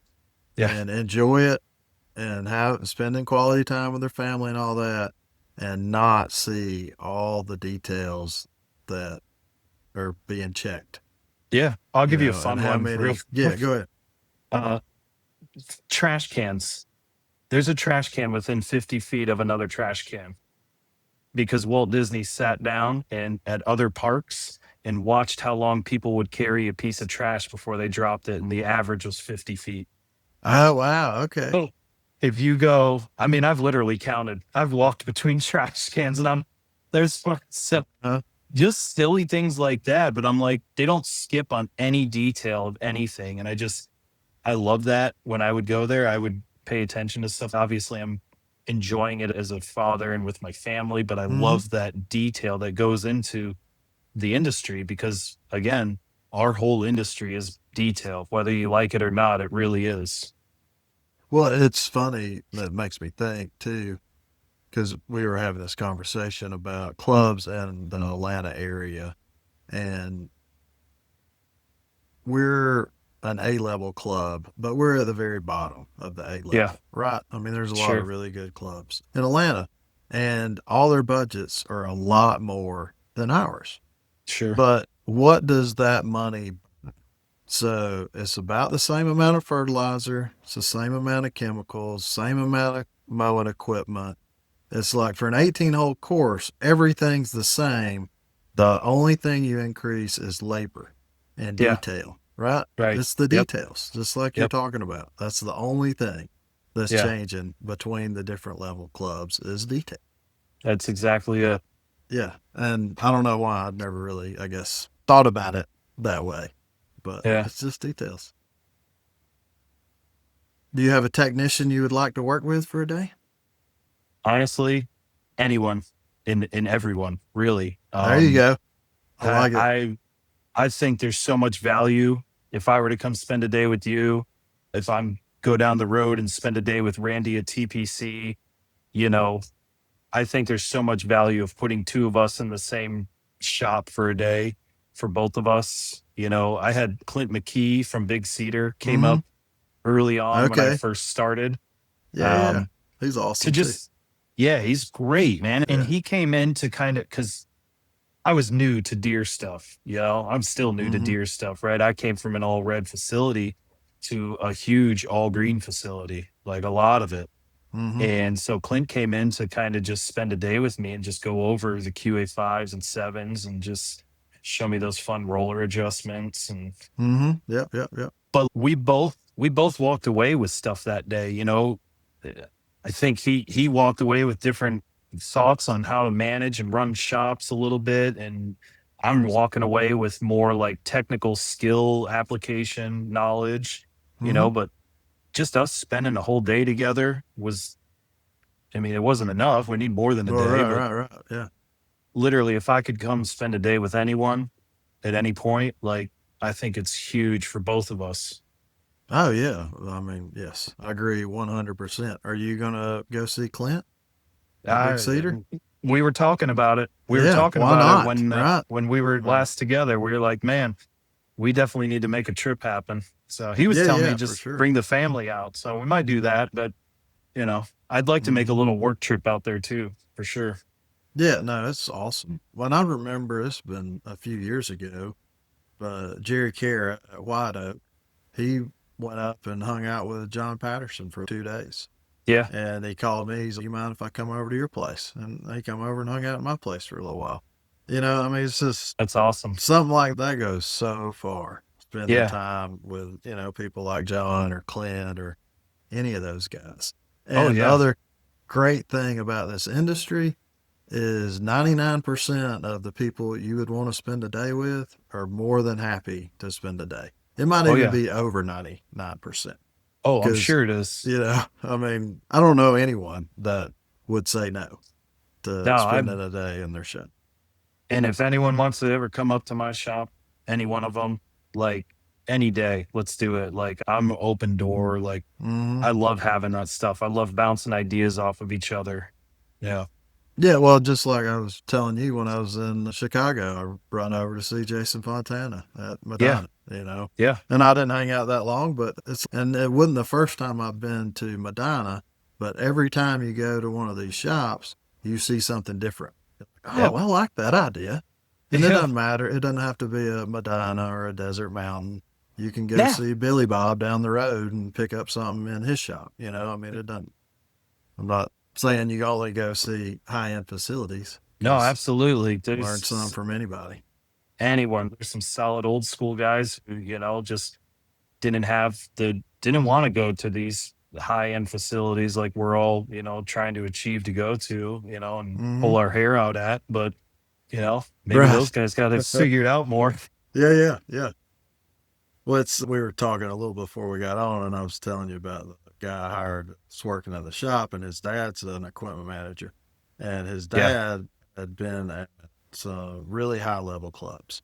yeah, and enjoy it and spending quality time with their family and all that, and not see all the details that are being checked, yeah. I'll give you a and fun how one real many. Yeah, quick. go ahead. Uh, Trash cans. There's a trash can within 50 feet of another trash can because Walt Disney sat down and at other parks and watched how long people would carry a piece of trash before they dropped it, and the average was 50 feet. Oh wow, okay. Oh, if you go, I mean, I've literally counted. I've walked between trash cans, and there's so Huh? just silly things like that. But I'm like, they don't skip on any detail of anything. And I love that. When I would go there, I would pay attention to stuff. Obviously, I'm enjoying it as a father and with my family, but I Mm-hmm. love that detail that goes into the industry because, again, our whole industry is detail. Whether you like it or not, it really is. Well, it's funny. That makes me think too, because we were having this conversation about clubs in the Atlanta area, and we're an A-level club, but we're at the very bottom of the A Yeah, level, right? I mean, there's a lot of sure, really good clubs in Atlanta, and all their budgets are a lot more than ours. sure. But what does that money? So it's about the same amount of fertilizer, it's the same amount of chemicals, same amount of mowing equipment. It's like for an 18-hole course, everything's the same. The only thing you increase is labor and Yeah, detail, right? right. It's the Yep, details, just like you're yep. talking about. That's the only thing that's Yeah, changing between the different level clubs is detail. that's exactly it. Yeah. And I don't know why I'd never really, I guess, thought about it that way, but Yeah. it's just details. Do you have a technician you would like to work with for a day? Honestly, anyone in everyone, really. There you go. I I like it. I I think there's so much value if I were to come spend a day with you, if I'm go down the road and spend a day with Randy at TPC, you know, I think there's so much value of putting two of us in the same shop for a day for both of us. You know, I had Clint McKee from Big Cedar came Mm-hmm. up early on when I Okay. first started. Yeah. Um, He's to awesome too. just, yeah, he's great, man. And Yeah. he came in to kind of, cause I was new to deer stuff. You know, I'm still new to Mm-hmm. deer stuff, right? I came from an all red facility to a huge all green facility, like a lot of it. Mm-hmm. And so Clint came in to kind of just spend a day with me and just go over the QA5s and 7s and just show me those fun roller adjustments. And Mm-hmm. Yep. Yep. Yep. but we both walked away with stuff that day, you know. I think he walked away with different thoughts on how to manage and run shops a little bit, and I'm walking away with more like technical skill application knowledge, you Mm-hmm. know. But just us spending a whole day together was, I mean, it wasn't enough. We need more than a Well, day, right. but Right. Right. Yeah. literally, if I could come spend a day with anyone at any point, like, I think it's huge for both of us. Oh yeah. I mean, yes, I agree 100%. Are you gonna go see Clint at Big I Cedar? We were talking about it. We were Yeah. talking Why about it not? Right. when we were Right. last together. We were like, man, we definitely need to make a trip happen. So he was Yeah. telling me Yeah. For just sure. bring the family out. So we might do that, but you know, I'd like to make a Mm-hmm. little work trip out there too, for sure. Yeah. No, that's awesome. When I remember, it's been a few years ago. Jerry Kerr at White Oak, he went up and hung out with John Patterson for 2 days. Yeah. And he called me. He's like, "You mind if I come over to your place?" And he come over and hung out at my place for a little while. You know, I mean, it's just That's awesome. something like that goes so far. Spending Yeah. time with, people like John or Clint or any of those guys. Oh And the yeah. other great thing about this industry is 99% of the people you would want to spend a day with are more than happy to spend a day. It might Oh even yeah. be over 99%. Oh, I'm Because, sure it is. I mean, I don't know anyone that would say no to No, spending a day in their shed. and if anyone wants to ever come up to my shop, any one of them, like any day, let's do it. Like I'm open door. Like Mm-hmm. I love having that stuff. I love bouncing ideas off of each other. Yeah. Yeah, well, just like I was telling you when I was in Chicago, I run over to see Jason Fontana at Yeah. Medina. Yeah. And I didn't hang out that long, but it wasn't the first time I've been to Medina, but every time you go to one of these shops, you see something different. Oh, Yep. I like that idea. And it Yeah. doesn't matter. It doesn't have to be a Medina or a desert mountain. You can go Yeah. see Billy Bob down the road and pick up something in his shop. I mean, it doesn't, I'm not saying you only go see high end facilities. No, Just absolutely. learn some There's from anybody. anyone. There's some solid old school guys who, just didn't want to go to these high end facilities like we're all, trying to achieve to go to, and Mm-hmm. pull our hair out at. But, maybe those Right. guys got it figured out more. Yeah. Well, we were talking a little before we got on, and I was telling you about the guy I hired that's working at the shop, and his dad's an equipment manager, and his Yeah. dad had been at some really high level clubs.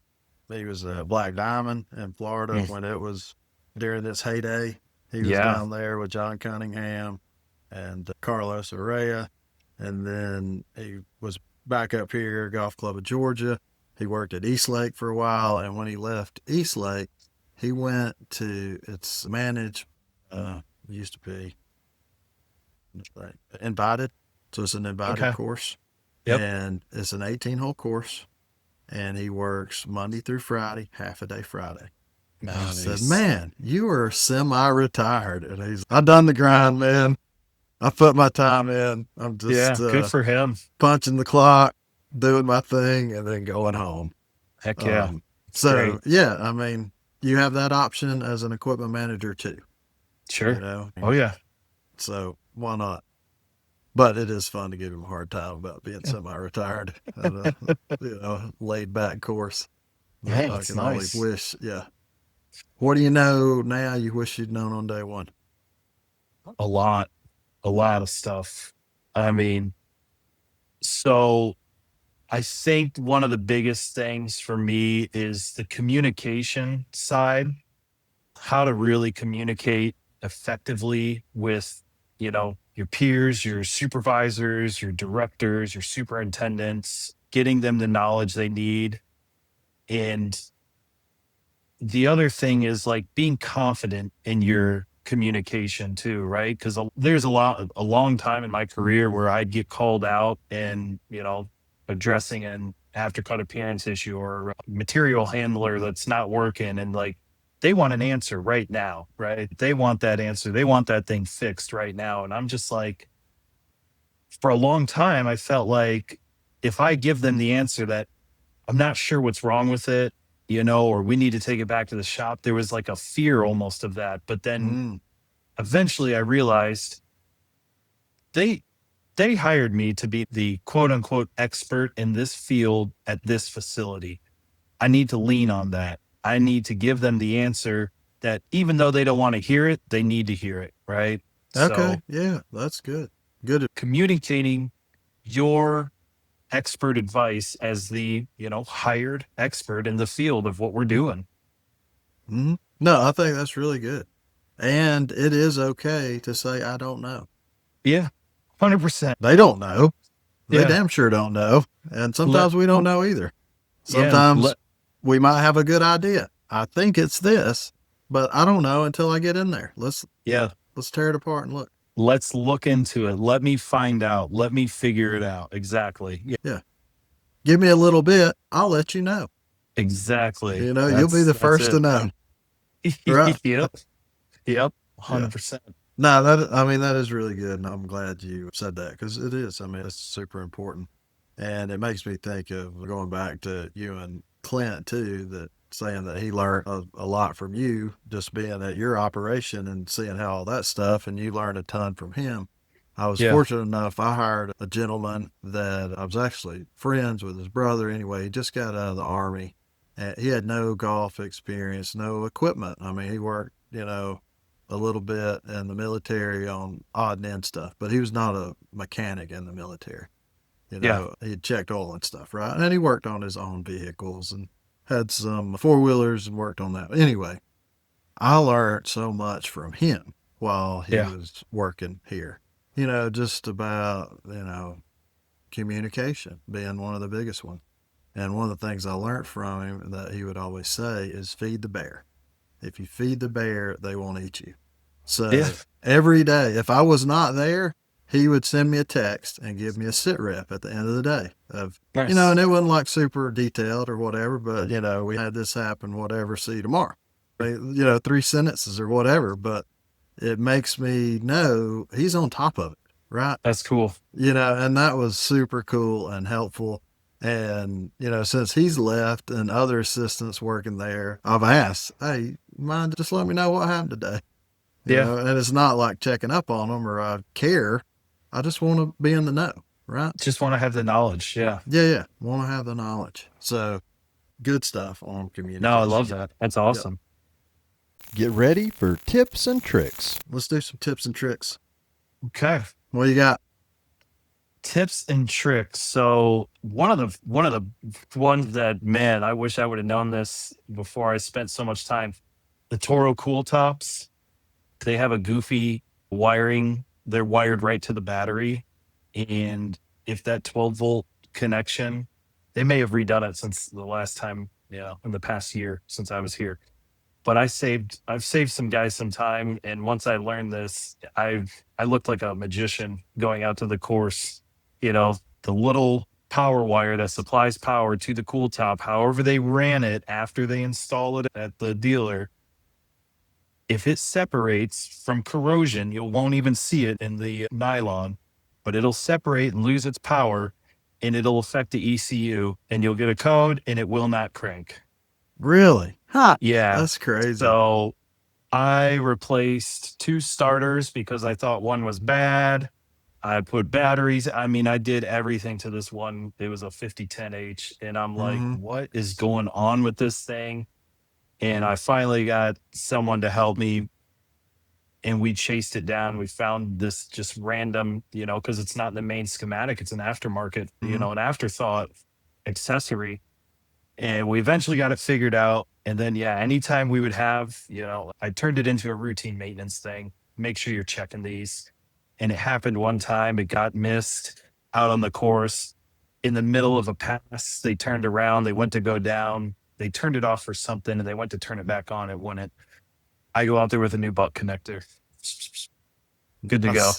He was at Black Diamond in Florida Mm. when it was during its heyday. He was Yeah. down there with John Cunningham and Carlos Arrea, and then he was back up here, Golf Club of Georgia. He worked at Eastlake for a while, and when he left Eastlake, he went to it's managed. Used to be like invited, so it's an invited Okay. course, Yep. and it's an 18-hole course, and he works Monday through Friday, half a day Friday. And I said, Nice. "Man, you are semi-retired," and I done the grind, man. I put my time in. I'm Yeah. just Good for him. punching the clock, doing my thing, and then going home. Heck yeah. It's So great. yeah, I mean, you have that option as an equipment manager too. Sure. Oh yeah. So why not? But it is fun to give him a hard time about being semi-retired and laid back course. But Yeah, I it's can only nice. wish, yeah. What do you know now you wish you'd known on day one? A lot of stuff. I mean, so I think one of the biggest things for me is the communication side, how to really communicate effectively with, your peers, your supervisors, your directors, your superintendents, getting them the knowledge they need And the other thing is like being confident in your communication too, right? Because there's a long time in my career where I'd get called out and, addressing an aftercut appearance issue or a material handler that's not working. And like, they want an answer right now, right? They want that answer. They want that thing fixed right now. And I'm just like, for a long time, I felt like if I give them the answer that I'm not sure what's wrong with it, or we need to take it back to the shop, there was like a fear almost of that. But then eventually I realized they hired me to be the quote unquote expert in this field at this facility. I need to lean on that. I need to give them the answer that even though they don't want to hear it, they need to hear it. Right. Okay. So Yeah, that's good. Good. communicating your expert advice as the, hired expert in the field of what we're doing. No, I think that's really good. And it is okay to say, I don't know. Yeah. 100%. They don't know. They Yeah. damn sure don't know. And sometimes we don't know either. Yeah, Sometimes we might have a good idea. I think it's this, but I don't know until I get in there. Let's tear it apart and look. Let's look into it. Let me find out. Let me figure it out. Exactly. Yeah. Give me a little bit. I'll let you know. Exactly. You'll be the first to know. Right. Yep. 100%. No, that is really good. And I'm glad you said that because it is. I mean, it's super important. And it makes me think of going back to you and Clint too, that saying that he learned a lot from you just being at your operation and seeing how all that stuff, and you learned a ton from him. I was fortunate enough, I hired a gentleman that I was actually friends with his brother anyway. He just got out of the Army. And he had no golf experience, no equipment. I mean, he worked, a little bit in the military on odd and end stuff, but he was not a mechanic in the military. He checked oil and stuff, right? And he worked on his own vehicles and had some four-wheelers and worked on that. Anyway, I learned so much from him while he was working here. Just about, communication being one of the biggest ones. And one of the things I learned from him that he would always say is feed the bear. If you feed the bear, they won't eat you. So every day, if I was not there, he would send me a text and give me a sit rep at the end of the day Nice. and it wasn't like super detailed or whatever, but we had this happen, whatever, see you tomorrow. 3 sentences or whatever, but it makes me know he's on top of it. Right. That's cool. And that was super cool and helpful. And, since he's left and other assistants working there, I've asked, hey, mind just let me know what happened today? And it's not like checking up on them or I care. I just want to be in the know, right? Just want to have the knowledge. Yeah. Yeah. Want to have the knowledge. So good stuff on communication. No, I love that. That's awesome. Get ready for tips and tricks. Let's do some tips and tricks. Okay. What you got? Tips and tricks. So one of the ones that, man, I wish I would have known this before I spent so much time. The Toro Cool Tops, they have a goofy wiring. They're wired right to the battery. And if that 12-volt connection, they may have redone it since the last time, in the past year since I was here. But I've saved some guys some time. And once I learned this, I looked like a magician going out to the course. The little power wire that supplies power to the cool top, however they ran it after they install it at the dealer, if it separates from corrosion, you won't even see it in the nylon, but it'll separate and lose its power, and it'll affect the ECU, and you'll get a code, and it will not crank. Really? Huh. Yeah. That's crazy. So I replaced 2 starters because I thought one was bad. I put batteries. I mean, I did everything to this one. It was a 5010H. And I'm like, what is going on with this thing? And I finally got someone to help me. And we chased it down. We found this just random, because it's not in the main schematic. It's an aftermarket, an afterthought accessory. And we eventually got it figured out. And then, anytime we would have, I turned it into a routine maintenance thing. Make sure you're checking these. And it happened one time. It got missed out on the course in the middle of a pass. They turned around. They went to go down. they turned it off for something and they went to turn it back on. It wouldn't. I go out there with a new butt connector. Good to go.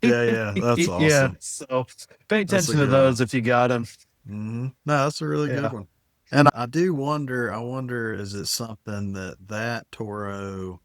Yeah, that's Yeah. awesome. So pay That's a attention to good those one. if you got them. No, that's a really Yeah. good one. And I do wonder, is it something that Toro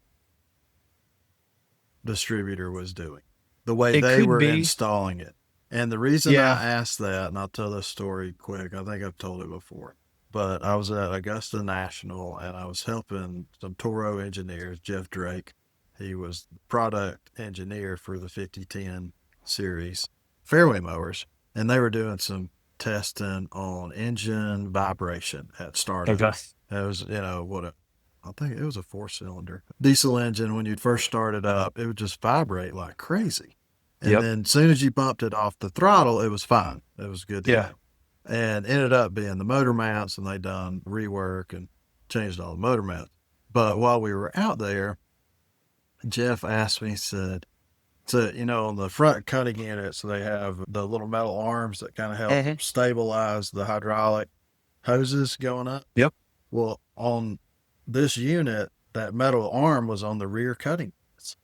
distributor was doing? The way It they could were be. installing it. And the reason Yeah. I asked that, and I'll tell this story quick, I think I've told it before, but I was at Augusta National and I was helping some Toro engineers, Jeff Drake. He was the product engineer for the 5010 series fairway mowers, and they were doing some testing on engine vibration at startup. Okay. It was, I think it was a 4-cylinder diesel engine. When you'd first start it up, it would just vibrate like crazy. And Yep. then as soon as you bumped it off the throttle, it was fine. It was good to Yeah. go. And ended up being the motor mounts, and they done rework and changed all the motor mounts. But while we were out there, Jeff asked me, he said, so, on the front cutting units, they have the little metal arms that kind of help stabilize the hydraulic hoses going up. Yep. Well, on this unit, that metal arm was on the rear cutting units.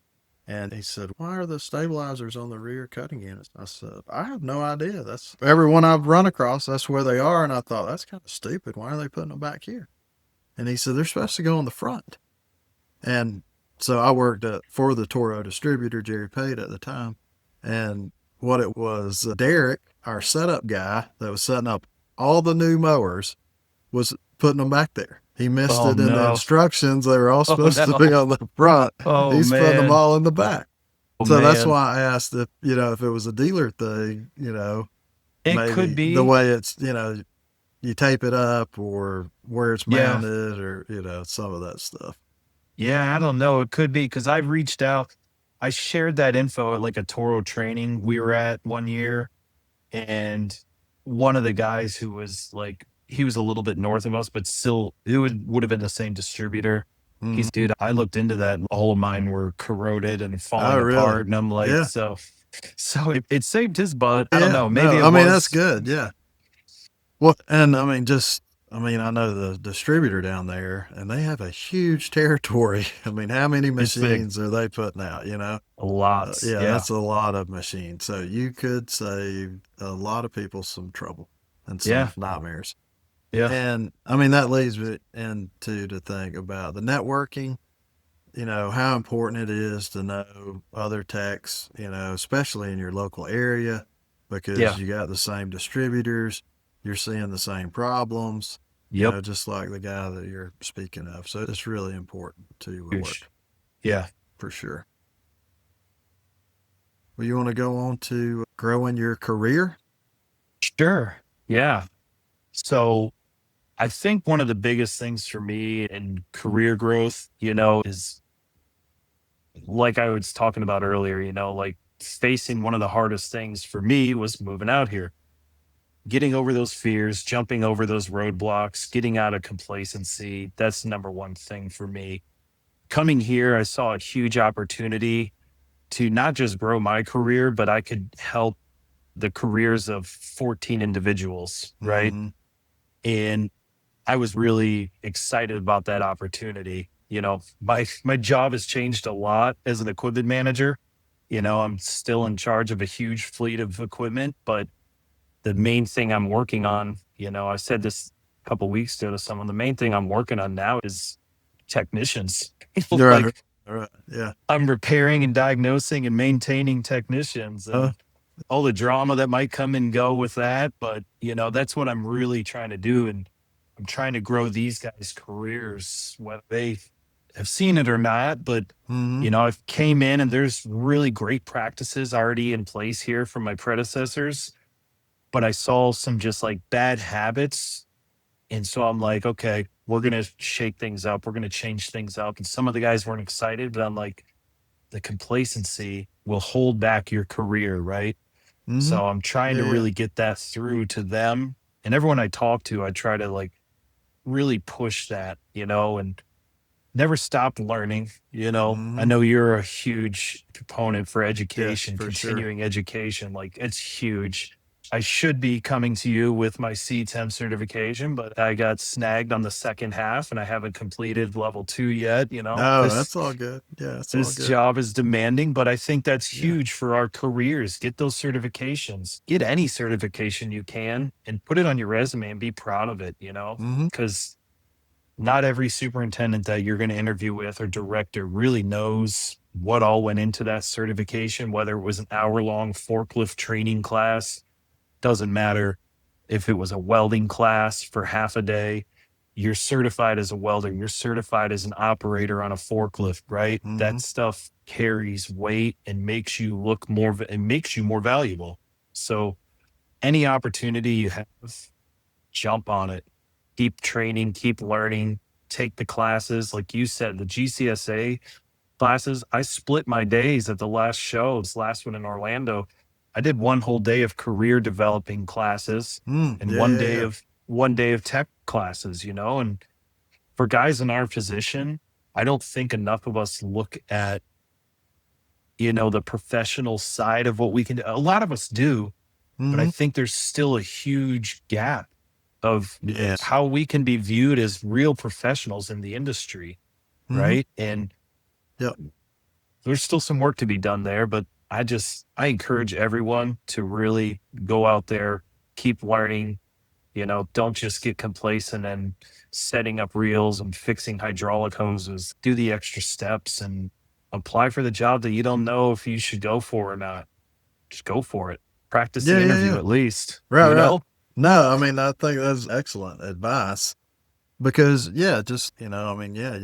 And he said, why are the stabilizers on the rear cutting units? I said, I have no idea. That's everyone I've run across, that's where they are. And I thought, that's kind of stupid. Why are they putting them back here? And he said, they're supposed to go on the front. And so I worked for the Toro distributor, Jerry Pate at the time. And what it was, Derek, our setup guy that was setting up all the new mowers, was putting them back there. He missed it in the instructions. They were all supposed to be on the front. He's putting them all in the back. So that's why I asked if it was a dealer thing, it maybe could be the way it's, you tape it up or where it's mounted or, some of that stuff. Yeah, I don't know. It could be because I've reached out. I shared that info at like a Toro training we were at one year. And one of the guys who was like, he was a little bit north of us, but still it would have been the same distributor. He's, dude, I looked into that and all of mine were corroded and falling apart. And I'm like, so it saved his butt. I don't know. Maybe that's good. Yeah. Well, and I know the distributor down there, and they have a huge territory. How many machines are they putting out, A lot. That's a lot of machines. So you could save a lot of people some trouble and some nightmares. Yeah. And that leads me into to think about the networking, how important it is to know other techs, especially in your local area, because you got the same distributors, you're seeing the same problems, just like the guy that you're speaking of. So it's really important to work. Yeah, for sure. Well, you want to go on to growing your career? Sure. Yeah. So I think one of the biggest things for me in career growth, is like I was talking about earlier, like facing one of the hardest things for me was moving out here, getting over those fears, jumping over those roadblocks, getting out of complacency. That's number one thing for me. Coming here, I saw a huge opportunity to not just grow my career, but I could help the careers of 14 individuals, right? And I was really excited about that opportunity. My job has changed a lot as an equipment manager. I'm still in charge of a huge fleet of equipment, but the main thing I'm working on, I said this a couple of weeks ago to someone, the main thing I'm working on now is technicians. Right. Yeah. I'm repairing and diagnosing and maintaining technicians and all the drama that might come and go with that. But, that's what I'm really trying to do. And I'm trying to grow these guys' careers, whether they have seen it or not. But, I've came in and there's really great practices already in place here from my predecessors. But I saw some just like bad habits. And so I'm like, okay, we're going to shake things up. We're going to change things up. And some of the guys weren't excited, but I'm like, the complacency will hold back your career, right? So I'm trying to really get that through to them. And everyone I talk to, I try to like really push that, and never stop learning. I know you're a huge proponent for education, continuing education. Like it's huge. I should be coming to you with my C10 certification, but I got snagged on the second half and I haven't completed level 2 yet. No, that's all good. Yeah, that's all This good. job is demanding, but I think that's Yeah. huge for our careers. Get those certifications. Get any certification you can and put it on your resume and be proud of it, Mm-hmm. because not every superintendent that you're going to interview with or director really knows what all went into that certification, whether it was an hour-long forklift training class. Doesn't matter if it was a welding class for half a day. You're certified as a welder. You're certified as an operator on a forklift, right? Mm-hmm. That stuff carries weight and makes you look more, and makes you more valuable. So any opportunity you have, jump on it. Keep training, keep learning, take the classes. Like you said, the GCSA classes, I split my days at the last show, this last one in Orlando. I did one whole day of career developing classes and Yeah. one day of tech classes, and for guys in our position, I don't think enough of us look at, the professional side of what we can do. A lot of us do, but I Mm-hmm. think there's still a huge gap of Yes. how we can be viewed as real professionals in the industry, Mm-hmm. right? And Yep. there's still some work to be done there, but I encourage everyone to really go out there, keep learning, don't just get complacent and setting up reels and fixing hydraulic hoses. Do the extra steps and apply for the job that you don't know if you should go for or not. Just go for it. Practice Yeah. the Yeah. interview Yeah. at least, Right. Right. No, I mean, I think that's excellent advice because, yeah, just, yeah,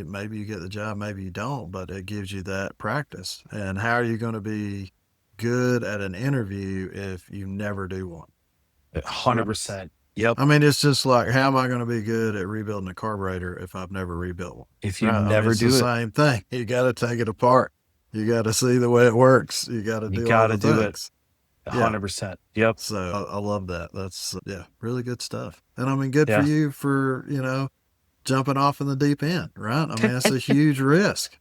maybe you get the job, maybe you don't, but it gives you that practice. And how are you going to be good at an interview if you never do one? 100%. Yep. I mean, it's just like, how am I going to be good at rebuilding a carburetor if I've never rebuilt one? If you Right. I mean, never it's the do it, same thing. You got to take it apart. You got to see the way it works. You got to you do all got to the do it. things. Yeah. 100%. Yep. So I love that. That's, yeah, really good stuff. And I mean, good for Yeah. you for, jumping off in the deep end, right? I mean, it's a huge risk.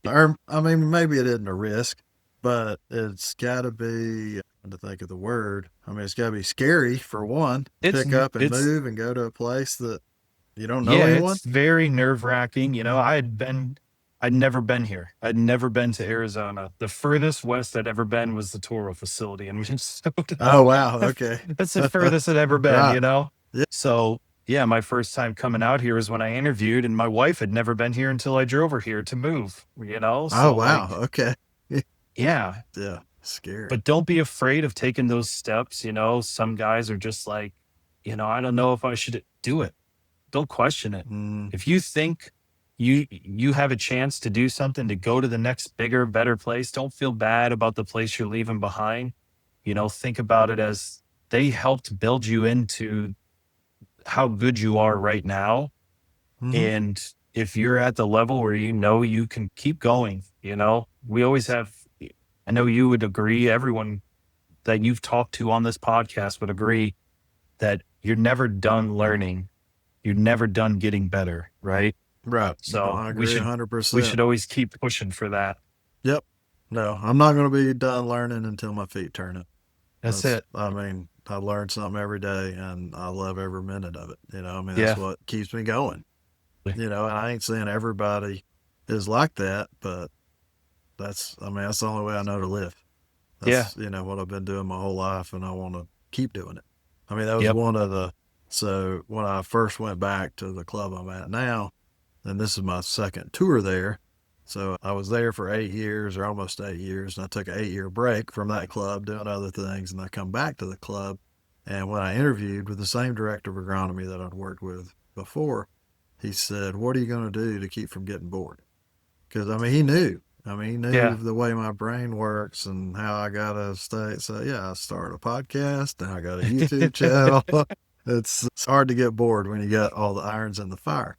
Or, I mean, maybe it isn't a risk, but it's got to be, to think of the word. I mean, it's got to be scary for one. It's, Pick up and it's, move and go to a place that you don't know yeah, anyone. it's very nerve wracking. I'd never been here. I'd never been to Arizona. The furthest west I'd ever been was the Toro facility in Minnesota. Oh, wow. Okay. That's the furthest I'd ever been, Right. Yeah. So, yeah, my first time coming out here was when I interviewed, and my wife had never been here until I drove her here to move, Oh, So, wow. like, Okay. yeah, Yeah. Scary. but don't be afraid of taking those steps. Some guys are just like, I don't know if I should do it. Don't question it. If you think you have a chance to do something, to go to the next bigger, better place, don't feel bad about the place you're leaving behind. Think about it as they helped build you into how good you are right now. And if you're at the level where you can keep going, we always have, I know you would agree, everyone that you've talked to on this podcast would agree that you're never done learning. You're never done getting better, right? Right. So I agree 100%. we should always keep pushing for that. Yep. No, I'm not going to be done learning until my feet turn it. That's it. I mean, I learn something every day and I love every minute of it. I mean, Yeah. that's what keeps me going. And I ain't saying everybody is like that, but that's the only way I know to live. That's, what I've been doing my whole life and I want to keep doing it. I mean, that was Yep. one of so when I first went back to the club I'm at now, and this is my second tour there. So I was there for 8 years or almost 8 years, and I took an 8-year break from that club doing other things, and I come back to the club. And when I interviewed with the same director of agronomy that I'd worked with before, he said, "What are you going to do to keep from getting bored?" Because, he knew. He knew Yeah. the way my brain works and how I got to stay. So, yeah, I started a podcast, and I got a YouTube channel. It's hard to get bored when you got all the irons in the fire.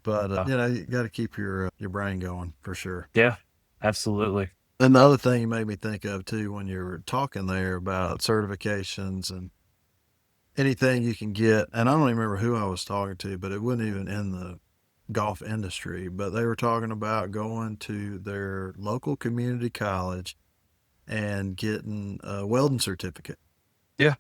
But, you got to keep your brain going for sure. Yeah, absolutely. And the other thing you made me think of, too, when you were talking there about certifications and anything you can get, and I don't even remember who I was talking to, but it wasn't even in the golf industry, but they were talking about going to their local community college and getting a welding certificate.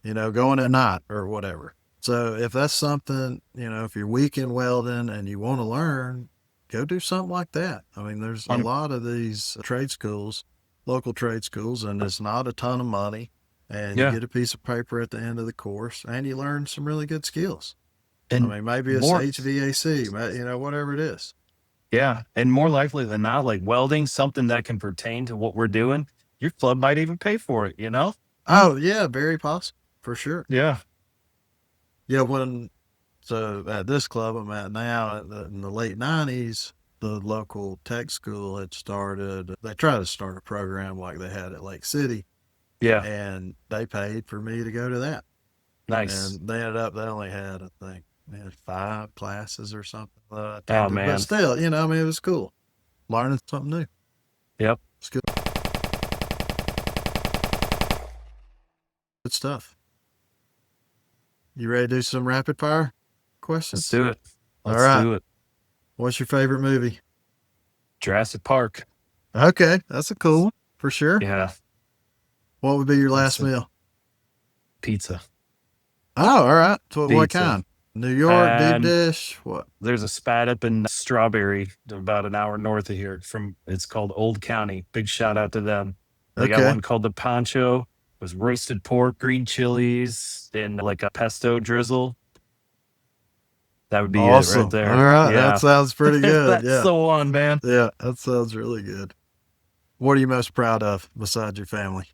Yeah. Going at night or whatever. So if that's something, if you're weak in welding and you want to learn, go do something like that. I mean, there's a Um, lot of these trade schools, local trade schools, and it's not a ton of money. And you Yeah. get a piece of paper at the end of the course and you learn some really good skills. I And mean, maybe it's more, HVAC, whatever it is. yeah. And more likely than not, like welding, something that can pertain to what we're doing, your club might even pay for it, Oh, yeah, very possible, for sure. Yeah. Yeah, so at this club I'm at now, in the late 90s, the local tech school had started, they tried to start a program like they had at Lake City, Yeah. and they paid for me to go to that. Nice. And they only had, I think, they had 5 classes or something that I Oh, attended. man. But still, it was cool. Learning something new. Yep. It's good. Good stuff. You ready to do some rapid fire questions? Let's do it. All Let's right. do it. What's your favorite movie? Jurassic Park. Okay, that's a cool one, for sure. Yeah. What would be your That's last meal? Pizza. Oh, all right. So what Pizza. kind? New York, deep And dish, what? there's a spot up in Strawberry, about an hour north of here. It's called Old County. Big shout out to them. They got Okay. one called the Poncho. It was roasted pork, green chilies, and like a pesto drizzle. That would be Awesome. it right there. All right. Yeah. That sounds pretty good. That's Yeah. the one, man. Yeah, that sounds really good. What are you most proud of besides your family?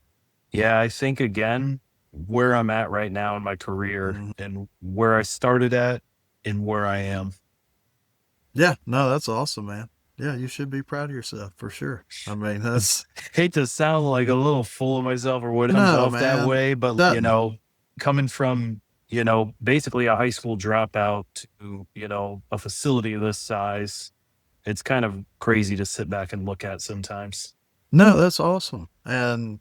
Yeah, I think again, where I'm at right now in my career Mhm. and where I started at and where I am. Yeah, no, that's awesome, man. Yeah, you should be proud of yourself for sure. I mean, that's Hate to sound like a little full of myself or what comes no, off that man. way, but Doesn't. coming from, basically a high school dropout to, a facility this size, it's kind of crazy to sit back and look at sometimes. No, that's awesome. And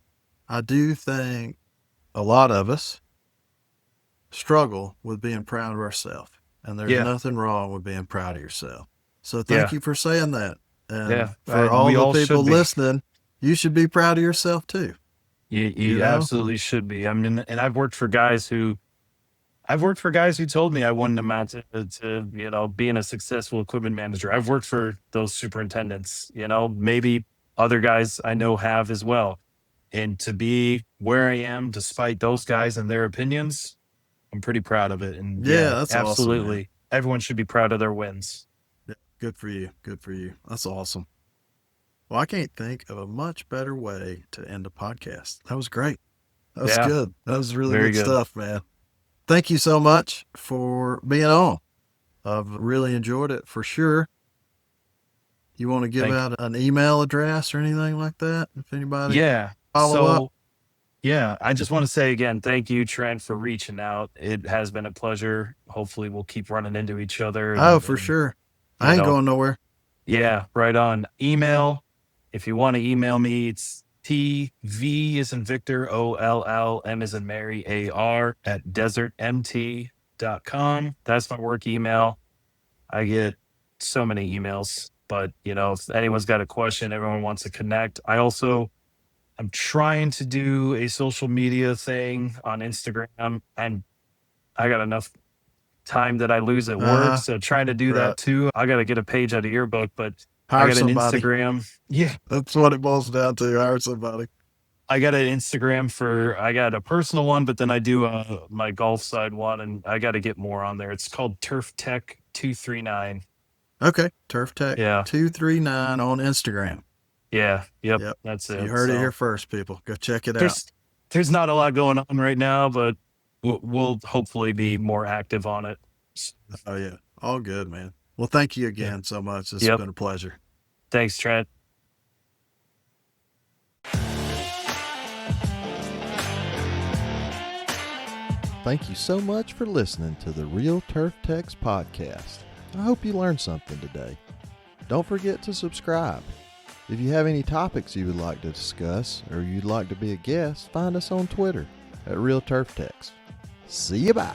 I do think a lot of us struggle with being proud of ourselves. And there's Yeah. nothing wrong with being proud of yourself. So Yeah. thank you for saying that. And Yeah. for And all we the all people should be. listening, you should be proud of yourself too. You know? absolutely should be. I mean, and I've worked for guys who told me I wouldn't amount to being a successful equipment manager. I've worked for those superintendents, maybe other guys I know have as well. And to be where I am, despite those guys and their opinions, I'm pretty proud of it. And Yeah, that's awesome, man. absolutely. Everyone should be proud of their wins. Yeah, good for you. Good for you. That's awesome. Well, I can't think of a much better way to end a podcast. That was great. That was Yeah. good. That was really Very good good. stuff, man. Thank you so much for being on. I've really enjoyed it for sure. You want to give out an email address or anything like that? If anybody Yeah. follow up? So, yeah, I just want to say again, thank you, Trent, for reaching out. It has been a pleasure. Hopefully we'll keep running into each other. Oh, for sure. I ain't going nowhere. Yeah, right on. Email. If you want to email me, it's TV as in Victor, OLLM as in Mary, AR at desertmt.com. That's my work email. I get so many emails, but if anyone's got a question, everyone wants to connect. I'm trying to do a social media thing on Instagram, and I got enough time that I lose at work. So trying to do that too. I got to get a page out of your book, but I Hire got an somebody. Instagram. Yeah. That's what it boils down to. Hire somebody. I got an Instagram I got a personal one, but then I do my golf side one, and I got to get more on there. It's called Turf Tech 239. Okay. Turf Tech Yeah. 239 on Instagram. Yeah. Yep. Yep. That's it. You heard it So here first, people. Go check it out. there's not a lot going on right now, but we'll hopefully be more active on it. Oh, yeah. All good, man. Well, thank you again so much. It's been a pleasure. Thanks, Trent. Thank you so much for listening to the Real Turf Techs podcast. I hope you learned something today. Don't forget to subscribe. If you have any topics you would like to discuss or you'd like to be a guest, find us on Twitter at Real Turf Techs. See you, bye.